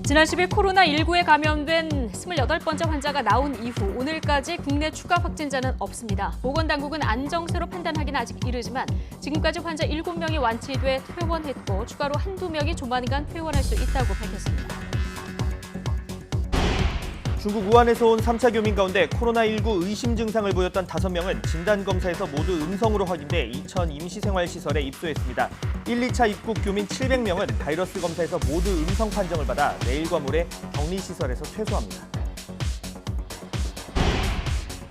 지난 10일 코로나19에 감염된 28번째 환자가 나온 이후 오늘까지 국내 추가 확진자는 없습니다. 보건당국은 안정세로 판단하기는 아직 이르지만 지금까지 환자 7명이 완치돼 퇴원했고 추가로 한두 명이 조만간 퇴원할 수 있다고 밝혔습니다. 중국 우한에서 온 3차 교민 가운데 코로나19 의심 증상을 보였던 5명은 진단검사에서 모두 음성으로 확인돼 이천 임시생활시설에 입소했습니다. 1, 2차 입국 교민 700명은 바이러스 검사에서 모두 음성 판정을 받아 내일과 모레 격리시설에서 퇴소합니다.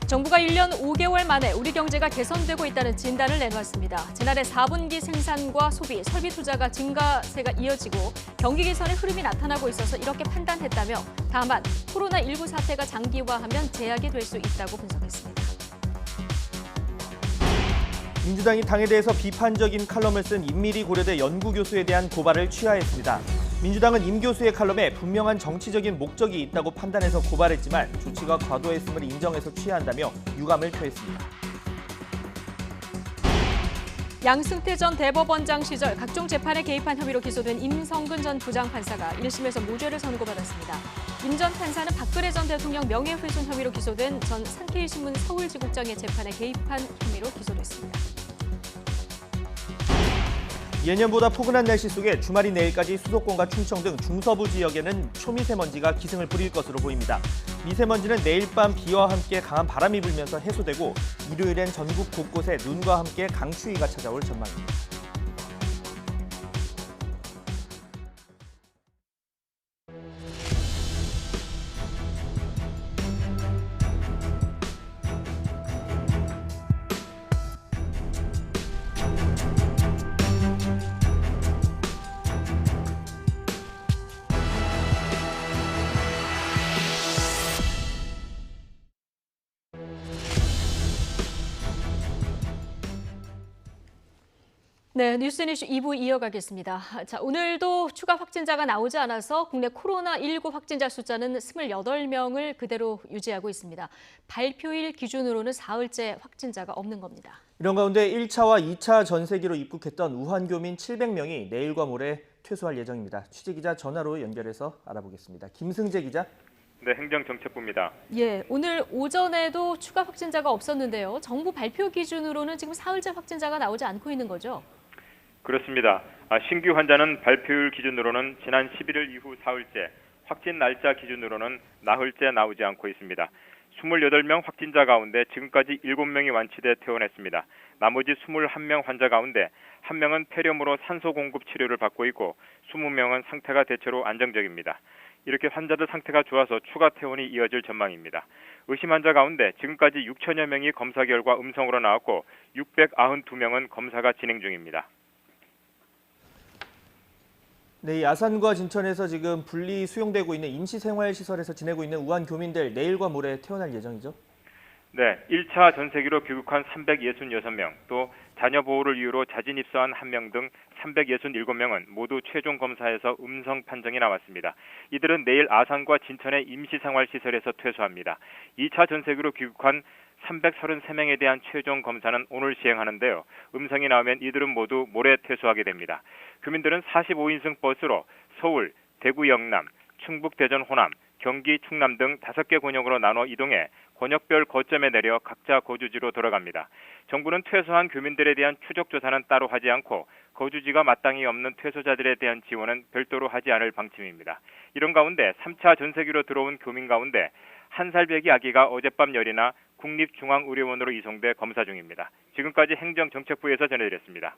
정부가 1년 5개월 만에 우리 경제가 개선되고 있다는 진단을 내놓았습니다. 지난해 4분기 생산과 소비, 설비 투자가 증가세가 이어지고 경기 개선의 흐름이 나타나고 있어서 이렇게 판단했다며 다만 코로나19 사태가 장기화하면 제약이 될 수 있다고 분석했습니다. 민주당이 당에 대해서 비판적인 칼럼을 쓴 임미리 고려대 연구교수에 대한 고발을 취하했습니다. 민주당은 임 교수의 칼럼에 분명한 정치적인 목적이 있다고 판단해서 고발했지만 조치가 과도했음을 인정해서 취하한다며 유감을 표했습니다. 양승태 전 대법원장 시절 각종 재판에 개입한 혐의로 기소된 임성근 전 부장판사가 1심에서 무죄를 선고받았습니다. 임 전 판사는 박근혜 전 대통령 명예훼손 혐의로 기소된 전 산케이신문 서울지국장의 재판에 개입한 혐의로 기소됐습니다. 예년보다 포근한 날씨 속에 주말인 내일까지 수도권과 충청 등 중서부 지역에는 초미세먼지가 기승을 부릴 것으로 보입니다. 미세먼지는 내일 밤 비와 함께 강한 바람이 불면서 해소되고 일요일엔 전국 곳곳에 눈과 함께 강추위가 찾아올 전망입니다. 네, 뉴스니쉬 2부 이어가겠습니다. 자, 오늘도 추가 확진자가 나오지 않아서 국내 코로나19 확진자 숫자는 28명을 그대로 유지하고 있습니다. 발표일 기준으로는 사흘째 확진자가 없는 겁니다. 이런 가운데 1차와 2차 전세기로 입국했던 우한 교민 700명이 내일과 모레 퇴소할 예정입니다. 취재기자 전화로 연결해서 알아보겠습니다. 김승재 기자. 네, 행정정책부입니다. 예, 오늘 오전에도 추가 확진자가 없었는데요. 정부 발표 기준으로는 지금 사흘째 확진자가 나오지 않고 있는 거죠? 그렇습니다. 신규 환자는 발표일 기준으로는 지난 11일 이후 사흘째, 확진 날짜 기준으로는 나흘째 나오지 않고 있습니다. 28명 확진자 가운데 지금까지 7명이 완치돼 퇴원했습니다. 나머지 21명 환자 가운데 1명은 폐렴으로 산소 공급 치료를 받고 있고 20명은 상태가 대체로 안정적입니다. 이렇게 환자들 상태가 좋아서 추가 퇴원이 이어질 전망입니다. 의심 환자 가운데 지금까지 6천여 명이 검사 결과 음성으로 나왔고 692명은 검사가 진행 중입니다. 네, 야산과 진천에서 지금 분리 수용되고 있는 임시생활시설에서 지내고 있는 우한 교민들 내일과 모레 퇴원할 예정이죠? 네, 1차 전세기로 귀국한 366명, 또 자녀 보호를 이유로 자진 입소한 1명 등 367명은 모두 최종 검사에서 음성 판정이 나왔습니다. 이들은 내일 아산과 진천의 임시생활시설에서 퇴소합니다. 2차 전세기로 귀국한 333명에 대한 최종 검사는 오늘 시행하는데요. 음성이 나오면 이들은 모두 모레 퇴소하게 됩니다. 교민들은 45인승 버스로 서울, 대구 영남, 충북 대전 호남, 경기 충남 등 5개 권역으로 나눠 이동해 권역별 거점에 내려 각자 거주지로 돌아갑니다. 정부는 퇴소한 교민들에 대한 추적 조사는 따로 하지 않고 거주지가 마땅히 없는 퇴소자들에 대한 지원은 별도로 하지 않을 방침입니다. 이런 가운데 3차 전세기로 들어온 교민 가운데 1살 배기 아기가 어젯밤 열이나 국립중앙의료원으로 이송돼 검사 중입니다. 지금까지 행정정책부에서 전해드렸습니다.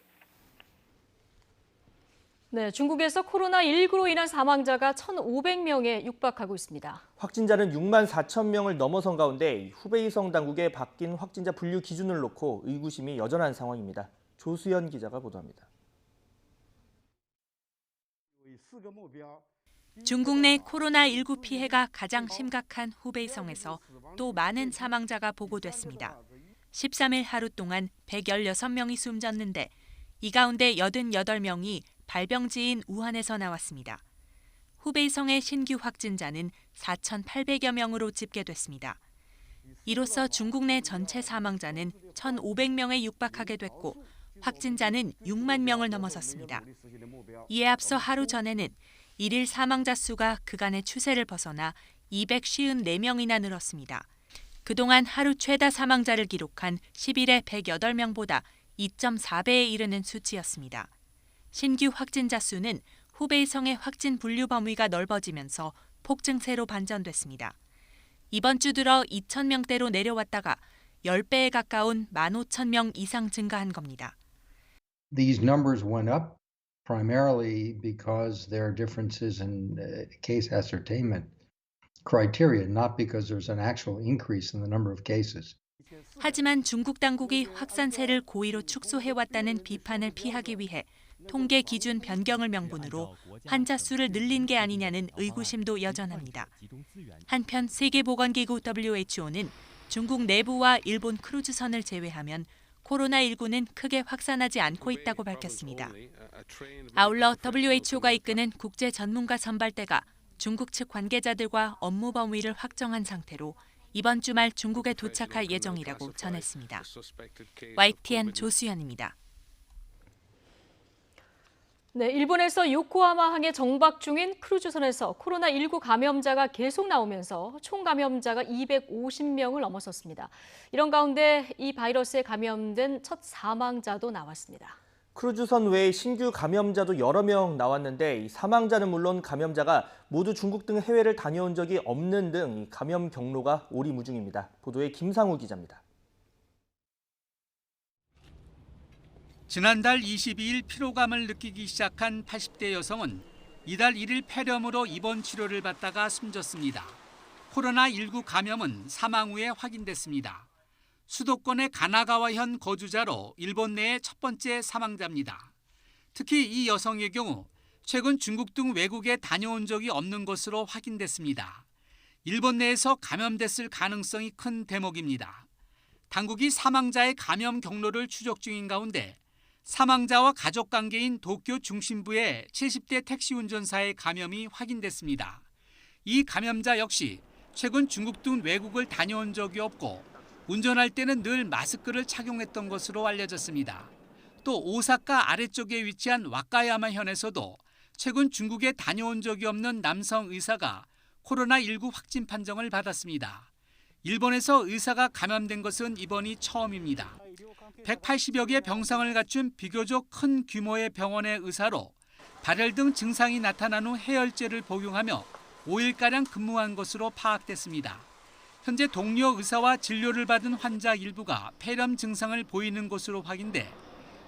네, 중국에서 코로나19로 인한 사망자가 1,500명에 육박하고 있습니다. 확진자는 6만 4천 명을 넘어선 가운데 후베이성 당국의 바뀐 확진자 분류 기준을 놓고 의구심이 여전한 상황입니다. 조수연 기자가 보도합니다. 중국 내 코로나19 피해가 가장 심각한 후베이성에서 또 많은 사망자가 보고됐습니다. 13일 하루 동안 116명이 숨졌는데 이 가운데 88명이 발병지인 우한에서 나왔습니다. 후베이성의 신규 확진자는 4,800여 명으로 집계됐습니다. 이로써 중국 내 전체 사망자는 1,500명에 육박하게 됐고 확진자는 6만 명을 넘어섰습니다. 이에 앞서 하루 전에는 일일 사망자 수가 그간의 추세를 벗어나 254명이나 늘었습니다. 그동안 하루 최다 사망자를 기록한 10일의 108명보다 2.4배에 이르는 수치였습니다. 신규 확진자 수는 후베이성의 확진 분류 범위가 넓어지면서 폭증세로 반전됐습니다. 이번 주 들어 2,000명대로 내려왔다가 10배에 가까운 15,000명 이상 증가한 겁니다. These numbers went up primarily because there are differences in case ascertainment criteria, not because there's an actual increase in the number of cases. 하지만 중국 당국이 확산세를 고의로 축소해왔다는 비판을 피하기 위해 통계 기준 변경을 명분으로 환자 수를 늘린 게 아니냐는 의구심도 여전합니다. 한편 세계보건기구 WHO는 중국 내부와 일본 크루즈선을 제외하면 코로나19는 크게 확산하지 않고 있다고 밝혔습니다. 아울러 WHO가 이끄는 국제 전문가 선발대가 중국 측 관계자들과 업무 범위를 확정한 상태로 이번 주말 중국에 도착할 예정이라고 전했습니다. YTN 조수연입니다. 네, 일본에서 요코하마항에 정박 중인 크루즈선에서 코로나19 감염자가 계속 나오면서 총 감염자가 250명을 넘어섰습니다. 이런 가운데 이 바이러스에 감염된 첫 사망자도 나왔습니다. 크루즈선 외에 신규 감염자도 여러 명 나왔는데 이 사망자는 물론 감염자가 모두 중국 등 해외를 다녀온 적이 없는 등 감염 경로가 오리무중입니다. 보도에 김상우 기자입니다. 지난달 22일 피로감을 느끼기 시작한 80대 여성은 이달 1일 폐렴으로 입원 치료를 받다가 숨졌습니다. 코로나19 감염은 사망 후에 확인됐습니다. 수도권의 가나가와현 거주자로 일본 내의 첫 번째 사망자입니다. 특히 이 여성의 경우 최근 중국 등 외국에 다녀온 적이 없는 것으로 확인됐습니다. 일본 내에서 감염됐을 가능성이 큰 대목입니다. 당국이 사망자의 감염 경로를 추적 중인 가운데 사망자와 가족 관계인 도쿄 중심부의 70대 택시 운전사의 감염이 확인됐습니다. 이 감염자 역시 최근 중국 등 외국을 다녀온 적이 없고 운전할 때는 늘 마스크를 착용했던 것으로 알려졌습니다. 또 오사카 아래쪽에 위치한 와카야마현에서도 최근 중국에 다녀온 적이 없는 남성 의사가 코로나19 확진 판정을 받았습니다. 일본에서 의사가 감염된 것은 이번이 처음입니다. 180여 개 병상을 갖춘 비교적 큰 규모의 병원의 의사로 발열 등 증상이 나타난 후 해열제를 복용하며 5일가량 근무한 것으로 파악됐습니다. 현재 동료 의사와 진료를 받은 환자 일부가 폐렴 증상을 보이는 것으로 확인돼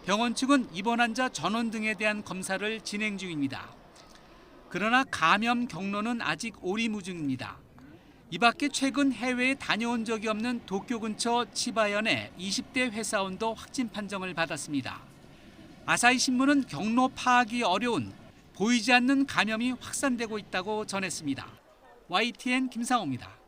병원 측은 입원 환자 전원 등에 대한 검사를 진행 중입니다. 그러나 감염 경로는 아직 오리무중입니다. 이 밖에 최근 해외에 다녀온 적이 없는 도쿄 근처 치바현의 20대 회사원도 확진 판정을 받았습니다. 아사히 신문은 경로 파악이 어려운 보이지 않는 감염이 확산되고 있다고 전했습니다. YTN 김상호입니다.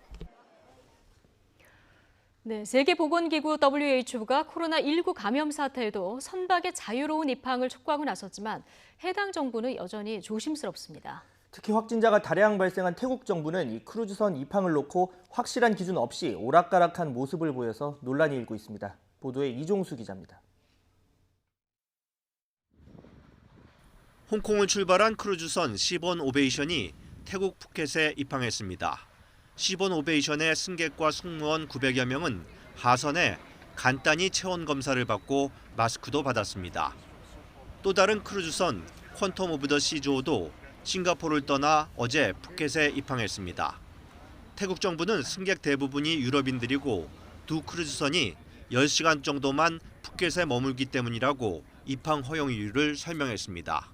네, 세계보건기구 WHO가 코로나19 감염 사태에도 선박의 자유로운 입항을 촉구하고 나섰지만 해당 정부는 여전히 조심스럽습니다. 특히 확진자가 다량 발생한 태국 정부는 이 크루즈선 입항을 놓고 확실한 기준 없이 오락가락한 모습을 보여서 논란이 일고 있습니다. 보도에 이종수 기자입니다. 홍콩을 출발한 크루즈선 시본 오베이션이 태국 푸켓에 입항했습니다. 시본 오베이션의 승객과 승무원 900여 명은 하선에 간단히 체온 검사를 받고 마스크도 받았습니다. 또 다른 크루즈선 퀀텀 오브 더 시조도 싱가포르를 떠나 어제 푸켓에 입항했습니다. 태국 정부는 승객 대부분이 유럽인들이고 두 크루즈선이 10시간 정도만 푸켓에 머물기 때문이라고 입항 허용 이유를 설명했습니다.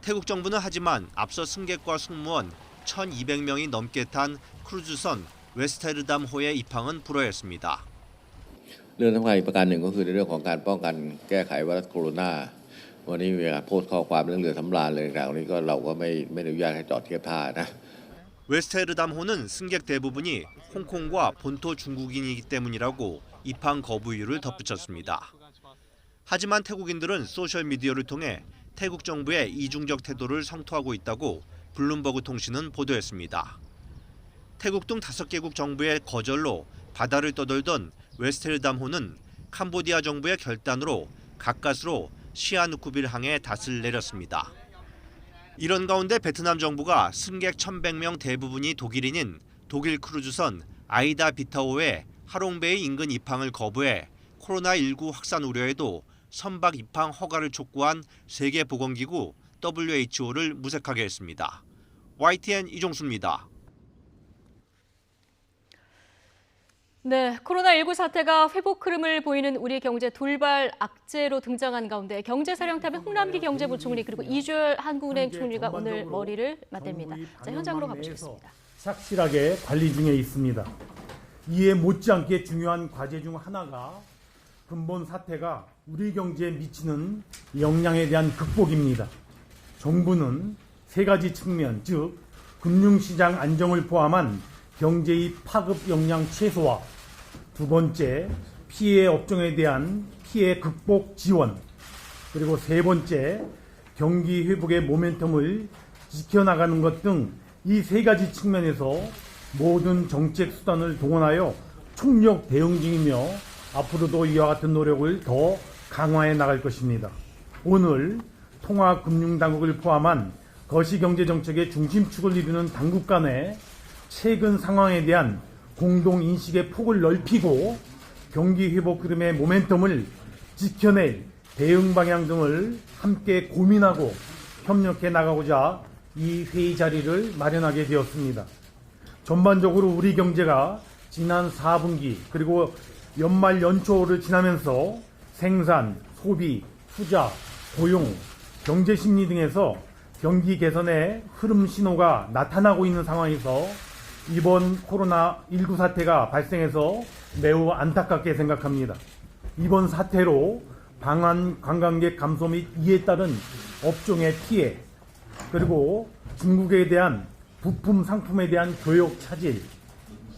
태국 정부는 하지만 앞서 승객과 승무원 1,200명이 넘게 탄 크루즈선 웨스테르담호의 입항은 불허했습니다. เรื่องสำคัญอีกประการหนึ่งก็คือในเรื่องของการป้องกันแก้ไขไวรัสโคโรนาวันนี้มีการโพสต์ข้อความเรื่องเรือสำราญอะไรต่างๆนี้ก็เราก็ไม่อนุญาตให้จอดเทียบท่านะ 웨스테르담호는 승객 대부분이 홍콩과 본토 중국인이기 때문이라고 입항 거부 이유를 덧붙였습니다. 하지만 태국인들은 소셜미디어를 통해 태국 정부의 이중적 태도를 성토하고 있다고 블룸버그 통신은 보도했습니다. 태국 등 5개국 정부의 거절로 바다를 떠돌던 웨스테르담호는 캄보디아 정부의 결단으로 가까스로 시아누쿠빌 항에 닷을 내렸습니다. 이런 가운데 베트남 정부가 승객 1,100명 대부분이 독일인인 독일 크루즈선 아이다 비타오의 하롱베이 인근 입항을 거부해 코로나19 확산 우려에도 선박 입항 허가를 촉구한 세계보건기구 WHO를 무색하게 했습니다. YTN 이종수입니다. 네, 코로나19 사태가 회복 흐름을 보이는 우리 경제 돌발 악재로 등장한 가운데 경제사령탑의 홍남기 경제부총리 그리고 이주열 한국은행 총리가 오늘 머리를 맞댑니다. 자, 현장으로 가보시겠습니다. 착실하게 관리 중에 있습니다. 이에 못지않게 중요한 과제 중 하나가 근본 사태가 우리 경제에 미치는 영향에 대한 극복입니다. 정부는 세 가지 측면, 즉 금융시장 안정을 포함한 경제의 파급 영향 최소화, 두 번째 피해 업종에 대한 피해 극복 지원, 그리고 세 번째 경기 회복의 모멘텀을 지켜나가는 것 등 이 세 가지 측면에서 모든 정책 수단을 동원하여 총력 대응 중이며 앞으로도 이와 같은 노력을 더 강화해 나갈 것입니다. 오늘 통화금융당국을 포함한 거시경제정책의 중심축을 이루는 당국 간의 최근 상황에 대한 공동인식의 폭을 넓히고 경기 회복 흐름의 모멘텀을 지켜낼 대응 방향 등을 함께 고민하고 협력해 나가고자 이 회의 자리를 마련하게 되었습니다. 전반적으로 우리 경제가 지난 4분기 그리고 연말 연초를 지나면서 생산, 소비, 투자, 고용, 경제심리 등에서 경기 개선의 흐름 신호가 나타나고 있는 상황에서 이번 코로나19 사태가 발생해서 매우 안타깝게 생각합니다. 이번 사태로 방한 관광객 감소 및 이에 따른 업종의 피해, 그리고 중국에 대한 부품 상품에 대한 교역 차질,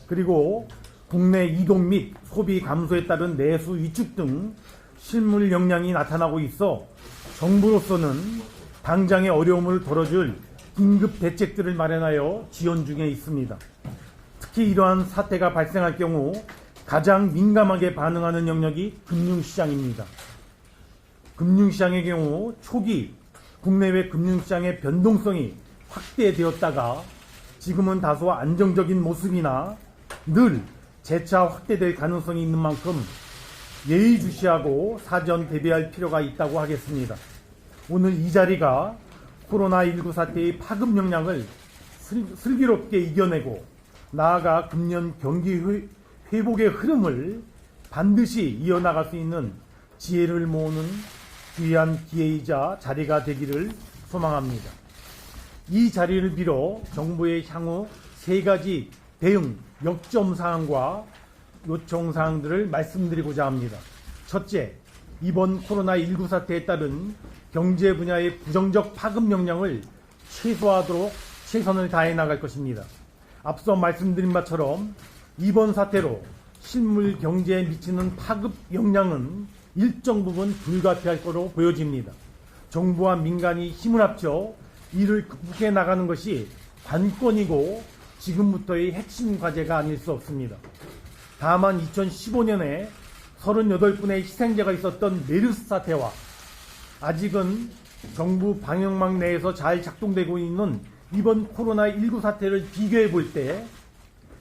그리고 국내 이동 및 소비 감소에 따른 내수 위축 등 실물 영향이 나타나고 있어 정부로서는 당장의 어려움을 덜어줄 긴급 대책들을 마련하여 지원 중에 있습니다. 특히 이러한 사태가 발생할 경우 가장 민감하게 반응하는 영역이 금융시장입니다. 금융시장의 경우 초기 국내외 금융시장의 변동성이 확대되었다가 지금은 다소 안정적인 모습이나 늘 재차 확대될 가능성이 있는 만큼 예의주시하고 사전 대비할 필요가 있다고 하겠습니다. 오늘 이 자리가 코로나19 사태의 파급 영향을 슬기롭게 이겨내고 나아가 금년 경기 회복의 흐름을 반드시 이어나갈 수 있는 지혜를 모으는 귀한 기회이자 자리가 되기를 소망합니다. 이 자리를 빌어 정부의 향후 세 가지 대응 역점 사항과 요청 사항들을 말씀드리고자 합니다. 첫째, 이번 코로나19 사태에 따른 경제 분야의 부정적 파급 영향을 최소화하도록 최선을 다해 나갈 것입니다. 앞서 말씀드린 바처럼 이번 사태로 실물 경제에 미치는 파급 영향은 일정 부분 불가피할 것으로 보여집니다. 정부와 민간이 힘을 합쳐 이를 극복해 나가는 것이 관건이고 지금부터의 핵심 과제가 아닐 수 없습니다. 다만 2015년에 38분의 희생자가 있었던 메르스 사태와 아직은 정부 방역망 내에서 잘 작동되고 있는 이번 코로나19 사태를 비교해 볼 때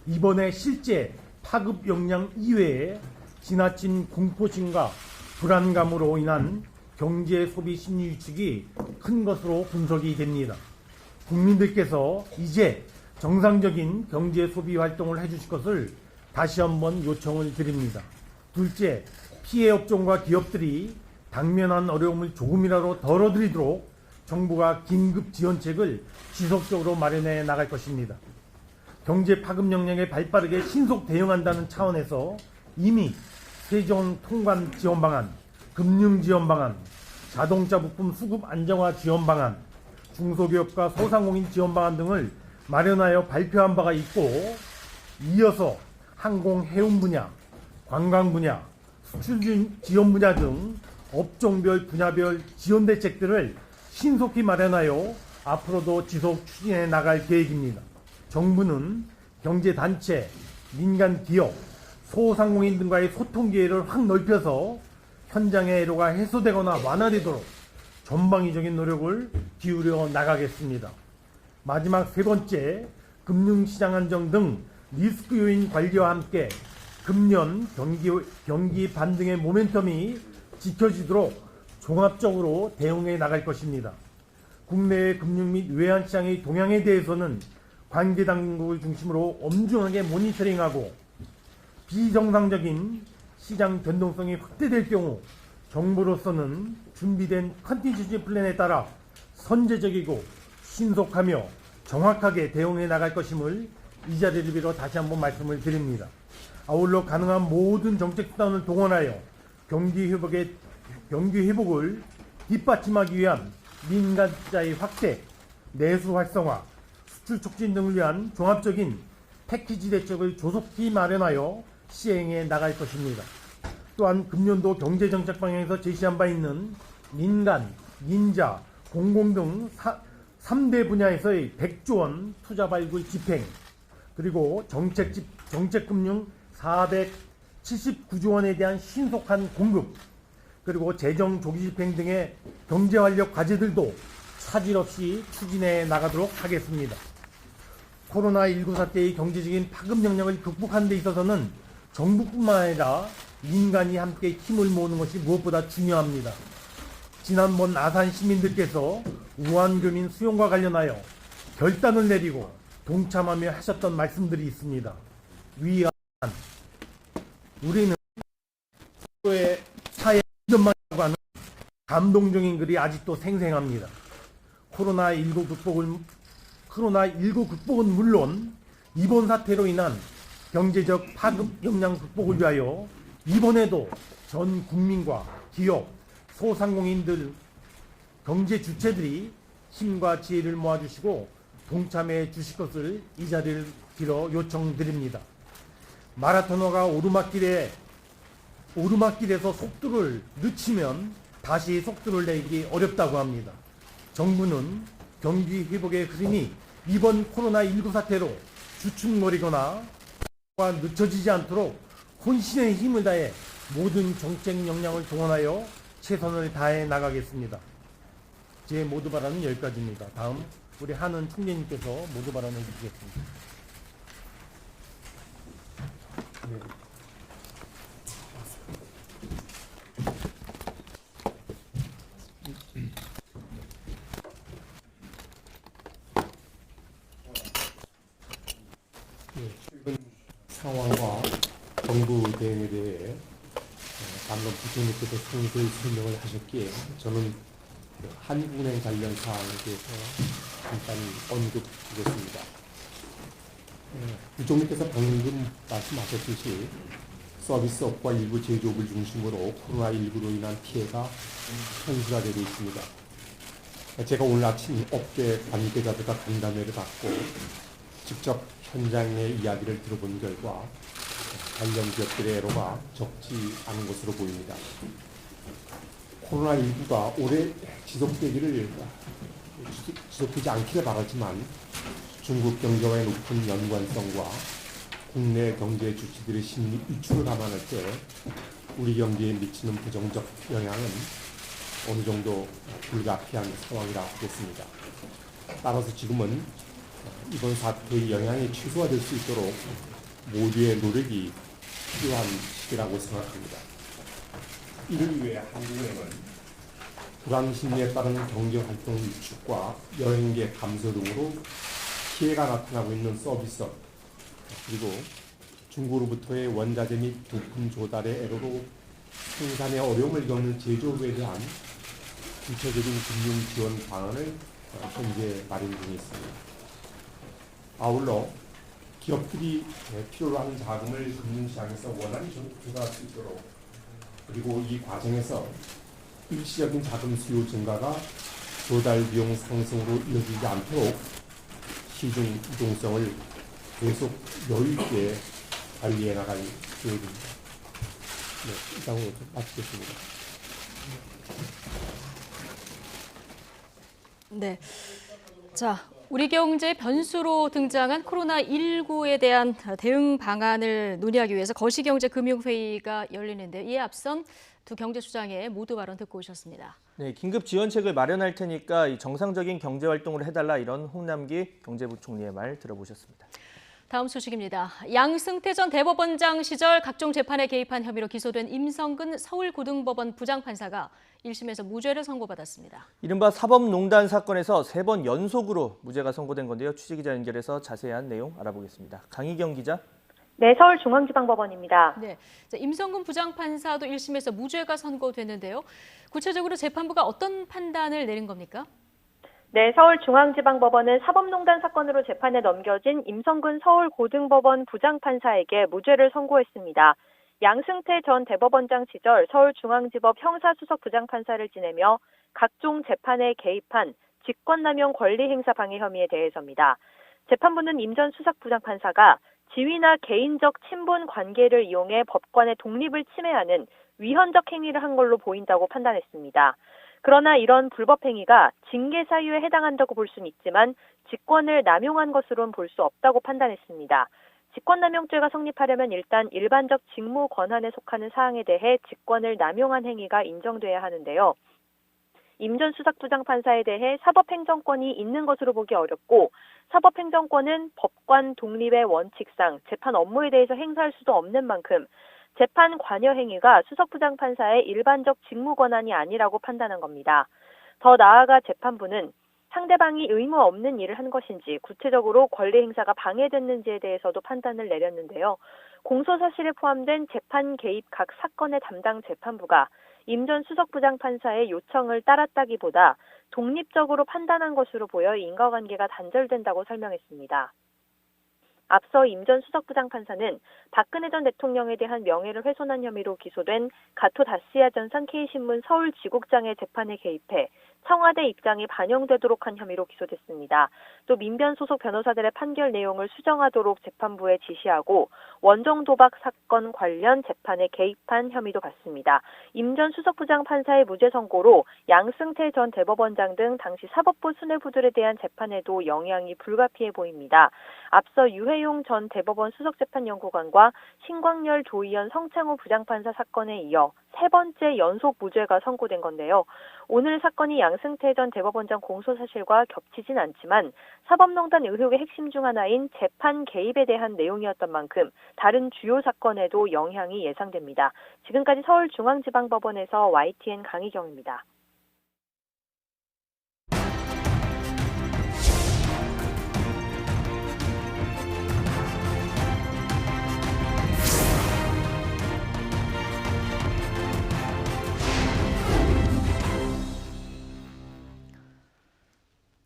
이번에 실제 파급 영향 이외에 지나친 공포심과 불안감으로 인한 경제 소비 심리 위축이 큰 것으로 분석이 됩니다. 국민들께서 이제 정상적인 경제 소비 활동을 해주실 것을 다시 한번 요청을 드립니다. 둘째, 피해 업종과 기업들이 당면한 어려움을 조금이라도 덜어드리도록 정부가 긴급 지원책을 지속적으로 마련해 나갈 것입니다. 경제 파급 영향에 발빠르게 신속 대응한다는 차원에서 이미 세종 통관 지원 방안, 금융 지원 방안, 자동차 부품 수급 안정화 지원 방안, 중소기업과 소상공인 지원 방안 등을 마련하여 발표한 바가 있고, 이어서 항공 해운 분야, 관광 분야, 수출 지원 분야 등 업종별 분야별 지원 대책들을 신속히 마련하여 앞으로도 지속 추진해 나갈 계획입니다. 정부는 경제단체, 민간 기업, 소상공인 등과의 소통 기회를 확 넓혀서 현장의 애로가 해소되거나 완화되도록 전방위적인 노력을 기울여 나가겠습니다. 마지막 세 번째, 금융시장 안정 등 리스크 요인 관리와 함께 금년 경기 반등의 모멘텀이 지켜지도록 종합적으로 대응해 나갈 것입니다. 국내의 금융 및 외환시장의 동향에 대해서는 관계 당국을 중심으로 엄중하게 모니터링하고 비정상적인 시장 변동성이 확대될 경우 정부로서는 준비된 컨티전시 플랜에 따라 선제적이고 신속하며 정확하게 대응해 나갈 것임을 이 자리를 빌어 다시 한번 말씀을 드립니다. 아울러 가능한 모든 정책 수단을 동원하여 경기 회복을 뒷받침하기 위한 민간자의 확대, 내수 활성화, 수출 촉진 등을 위한 종합적인 패키지 대책을 조속히 마련하여 시행해 나갈 것입니다. 또한 금년도 경제정책 방향에서 제시한 바 있는 민간, 민자, 공공 등 3대 분야에서의 100조 원 투자 발굴 집행, 그리고 정책금융 479조 원에 대한 신속한 공급, 그리고 재정 조기 집행 등의 경제활력 과제들도 차질 없이 추진해 나가도록 하겠습니다. 코로나19 사태의 경제적인 파급 영향을 극복하는 데 있어서는 정부뿐만 아니라 민간이 함께 힘을 모으는 것이 무엇보다 중요합니다. 지난번 아산 시민들께서 우한교민 수용과 관련하여 결단을 내리고 동참하며 하셨던 말씀들이 있습니다. 위안, 우리는 서로의 사회 안전망이라고 하는 감동적인 글이 아직도 생생합니다. 코로나19 극복은 물론 이번 사태로 인한 경제적 파급 영향 극복을 위하여 이번에도 전 국민과 기업, 소상공인들, 경제 주체들이 힘과 지혜를 모아주시고 동참해 주실 것을 이 자리를 빌어 요청드립니다. 마라토너가 오르막길에서 속도를 늦추면 다시 속도를 내기 어렵다고 합니다. 정부는 경기 회복의 흐름이 이번 코로나19 사태로 주춤거리거나 늦춰지지 않도록 혼신의 힘을 다해 모든 정책 역량을 동원하여 최선을 다해 나가겠습니다. 제 모두 발언은 여기까지입니다. 다음 우리 한은 총재님께서 모두 발언해 주시겠습니다. 네. 최근 상황과 정부 대응에 대해 방금 부총리께서 상세히 설명을 하셨기에 저는 한국은행 관련 사항에 대해서 잠깐 언급하겠습니다. 부총리께서 방금 말씀하셨듯이 서비스업과 일부 제조업을 중심으로 코로나19로 인한 피해가 현실화되고 있습니다. 제가 오늘 아침 업계 관계자들과 간담회를 갖고 직접 현장의 이야기를 들어본 결과 관련 기업들의 애로가 적지 않은 것으로 보입니다. 코로나19가 오래 지속되지 않기를 바라지만 중국 경제와의 높은 연관성과 국내 경제 주체들의 심리 위축을 감안할 때 우리 경제에 미치는 부정적 영향은 어느 정도 불가피한 상황이라 하겠습니다. 따라서 지금은 이번 사태의 영향이 최소화될 수 있도록 모두의 노력이 필요한 시기라고 생각합니다. 이를 위해 한국은행은 불안 심리에 따른 경제활동 위축과 여행계 감소 등으로 피해가 나타나고 있는 서비스업, 그리고 중국으로부터의 원자재 및 부품 조달의 애로로 생산에 어려움을 겪는 제조업에 대한 구체적인 금융 지원 방안을 현재 마련 중에 있습니다. 아울러 기업들이 필요로 하는 자금을 금융시장에서 원활히 조달할 수 있도록, 그리고 이 과정에서 일시적인 자금 수요 증가가 조달 비용 상승으로 이어지지 않도록 시중 유동성을 계속 여유 있게 관리해 나갈 계획입니다. 네, 이상으로 마치겠습니다. 네. 자, 우리 경제 변수로 등장한 코로나19에 대한 대응 방안을 논의하기 위해서 거시경제금융회의가 열리는데 이에 앞선 두 경제수장의 모두 발언 듣고 오셨습니다. 네, 긴급 지원책을 마련할 테니까 이 정상적인 경제 활동을 해달라 이런 홍남기 경제부총리의 말 들어보셨습니다. 다음 소식입니다. 양승태 전 대법원장 시절 각종 재판에 개입한 혐의로 기소된 임성근 서울고등법원 부장판사가 1심에서 무죄를 선고받았습니다. 이른바 사법농단 사건에서 3번 연속으로 무죄가 선고된 건데요. 취재기자 연결해서 자세한 내용 알아보겠습니다. 강희경 기자. 네, 서울중앙지방법원입니다. 네, 임성근 부장판사도 1심에서 무죄가 선고됐는데요. 구체적으로 재판부가 어떤 판단을 내린 겁니까? 네, 서울중앙지방법원은 사법농단 사건으로 재판에 넘겨진 임성근 서울고등법원 부장판사에게 무죄를 선고했습니다. 양승태 전 대법원장 시절 서울중앙지법 형사수석 부장판사를 지내며 각종 재판에 개입한 직권남용 권리행사 방해 혐의에 대해서입니다. 재판부는 임 전 수석부장판사가 지위나 개인적 친분 관계를 이용해 법관의 독립을 침해하는 위헌적 행위를 한 걸로 보인다고 판단했습니다. 그러나 이런 불법 행위가 징계 사유에 해당한다고 볼 수는 있지만 직권을 남용한 것으로는 볼 수 없다고 판단했습니다. 직권남용죄가 성립하려면 일단 일반적 직무 권한에 속하는 사항에 대해 직권을 남용한 행위가 인정돼야 하는데요. 임 전 수석부장판사에 대해 사법행정권이 있는 것으로 보기 어렵고 사법행정권은 법관 독립의 원칙상 재판 업무에 대해서 행사할 수도 없는 만큼 재판 관여 행위가 수석부장판사의 일반적 직무 권한이 아니라고 판단한 겁니다. 더 나아가 재판부는 상대방이 의무 없는 일을 한 것인지 구체적으로 권리 행사가 방해됐는지에 대해서도 판단을 내렸는데요. 공소 사실에 포함된 재판 개입 각 사건의 담당 재판부가 임 전 수석부장판사의 요청을 따랐다기보다 독립적으로 판단한 것으로 보여 인과관계가 단절된다고 설명했습니다. 앞서 임 전 수석부장판사는 박근혜 전 대통령에 대한 명예를 훼손한 혐의로 기소된 가토 다시야 전상 K신문 서울지국장의 재판에 개입해 청와대 입장이 반영되도록 한 혐의로 기소됐습니다. 또 민변 소속 변호사들의 판결 내용을 수정하도록 재판부에 지시하고 원정 도박 사건 관련 재판에 개입한 혐의도 받습니다. 임 전 수석부장판사의 무죄 선고로 양승태 전 대법원장 등 당시 사법부 수뇌부들에 대한 재판에도 영향이 불가피해 보입니다. 앞서 유해용 전 대법원 수석재판연구관과 신광열 조희연 성창호 부장판사 사건에 이어 3번째 연속 무죄가 선고된 건데요. 오늘 사건이 양승태 전 대법원장 공소사실과 겹치진 않지만 사법농단 의혹의 핵심 중 하나인 재판 개입에 대한 내용이었던 만큼 다른 주요 사건에도 영향이 예상됩니다. 지금까지 서울중앙지방법원에서 YTN 강희경입니다.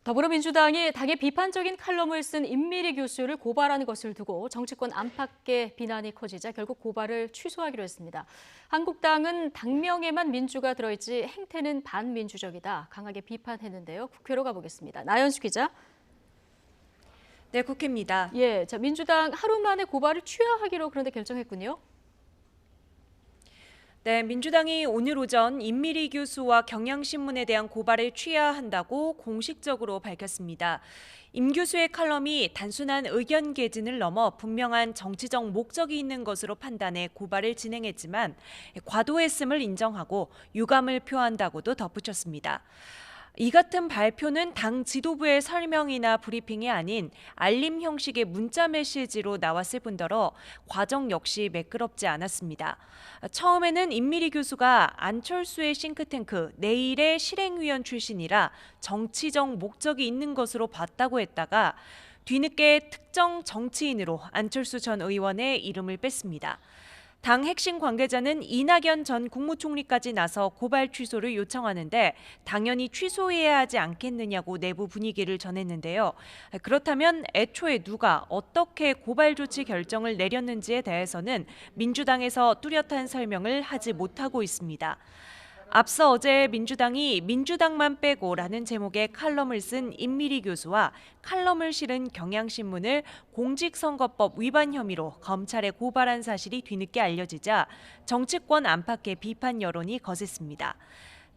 더불어민주당이 당의 비판적인 칼럼을 쓴 임미리 교수를 고발하는 것을 두고 정치권 안팎의 비난이 커지자 결국 고발을 취소하기로 했습니다. 한국당은 당명에만 민주가 들어있지 행태는 반민주적이다 강하게 비판했는데요. 국회로 가보겠습니다. 나연수 기자. 네, 국회입니다. 예, 민주당 하루 만에 고발을 취하하기로 그런데 결정했군요. 네, 민주당이 오늘 오전 임미리 교수와 경향신문에 대한 고발을 취하한다고 공식적으로 밝혔습니다. 임 교수의 칼럼이 단순한 의견 개진을 넘어 분명한 정치적 목적이 있는 것으로 판단해 고발을 진행했지만 과도했음을 인정하고 유감을 표한다고도 덧붙였습니다. 이 같은 발표는 당 지도부의 설명이나 브리핑이 아닌 알림 형식의 문자 메시지로 나왔을 뿐더러 과정 역시 매끄럽지 않았습니다. 처음에는 임미리 교수가 안철수의 싱크탱크 내일의 실행위원 출신이라 정치적 목적이 있는 것으로 봤다고 했다가 뒤늦게 특정 정치인으로 안철수 전 의원의 이름을 뺐습니다. 당 핵심 관계자는 이낙연 전 국무총리까지 나서 고발 취소를 요청하는데 당연히 취소해야 하지 않겠느냐고 내부 분위기를 전했는데요. 그렇다면 애초에 누가 어떻게 고발 조치 결정을 내렸는지에 대해서는 민주당에서 뚜렷한 설명을 하지 못하고 있습니다. 앞서 어제 민주당이 민주당만 빼고라는 제목의 칼럼을 쓴 임미리 교수와 칼럼을 실은 경향신문을 공직선거법 위반 혐의로 검찰에 고발한 사실이 뒤늦게 알려지자 정치권 안팎의 비판 여론이 거셌습니다.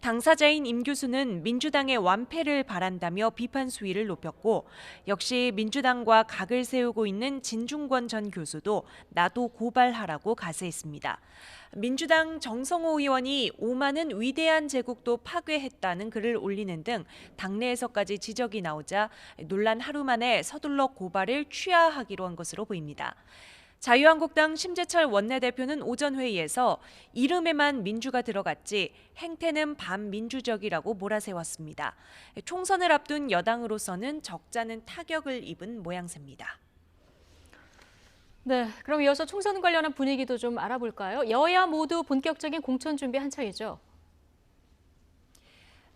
당사자인 임 교수는 민주당의 완패를 바란다며 비판 수위를 높였고 역시 민주당과 각을 세우고 있는 진중권 전 교수도 나도 고발하라고 가세했습니다. 민주당 정성호 의원이 오만은 위대한 제국도 파괴했다는 글을 올리는 등 당내에서까지 지적이 나오자 논란 하루 만에 서둘러 고발을 취하하기로 한 것으로 보입니다. 자유한국당 심재철 원내대표는 오전 회의에서 이름에만 민주가 들어갔지 행태는 반민주적이라고 몰아세웠습니다. 총선을 앞둔 여당으로서는 적잖은 타격을 입은 모양새입니다. 네, 그럼 이어서 총선 관련한 분위기도 좀 알아볼까요? 여야 모두 본격적인 공천 준비 한창이죠.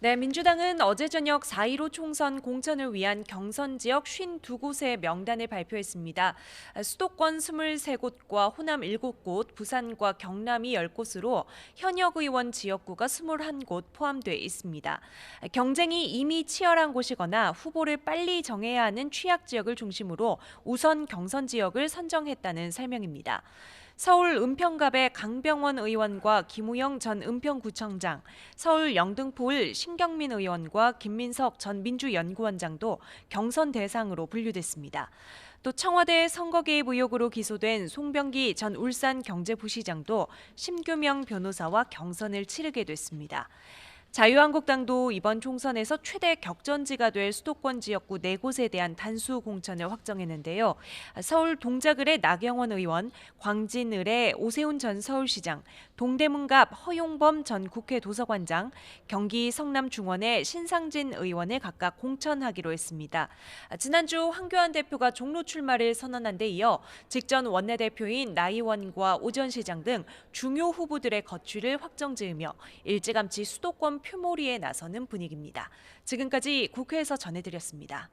네, 민주당은 어제 저녁 4.15 총선 공천을 위한 경선 지역 52곳의 명단을 발표했습니다. 수도권 23곳과 호남 7곳, 부산과 경남이 10곳으로 현역 의원 지역구가 21곳 포함돼 있습니다. 경쟁이 이미 치열한 곳이거나 후보를 빨리 정해야 하는 취약 지역을 중심으로 우선 경선 지역을 선정했다는 설명입니다. 서울 은평갑의 강병원 의원과 김우영 전 은평구청장, 서울 영등포을 신경민 의원과 김민석 전 민주연구원장도 경선 대상으로 분류됐습니다. 또 청와대 선거 개입 의혹으로 기소된 송병기 전 울산경제부시장도 심규명 변호사와 경선을 치르게 됐습니다. 자유한국당도 이번 총선에서 최대 격전지가 될 수도권 지역구 4곳에 대한 단수 공천을 확정했는데요. 서울 동작을의 나경원 의원, 광진을의 오세훈 전 서울시장, 동대문갑 허용범 전 국회 도서관장, 경기 성남 중원의 신상진 의원을 각각 공천하기로 했습니다. 지난주 황교안 대표가 종로 출마를 선언한 데 이어 직전 원내대표인 나의원과 오 전 시장 등 중요 후보들의 거취를 확정지으며 일찌감치 수도권 표몰이에 나서는 분위기입니다. 지금까지 국회에서 전해드렸습니다.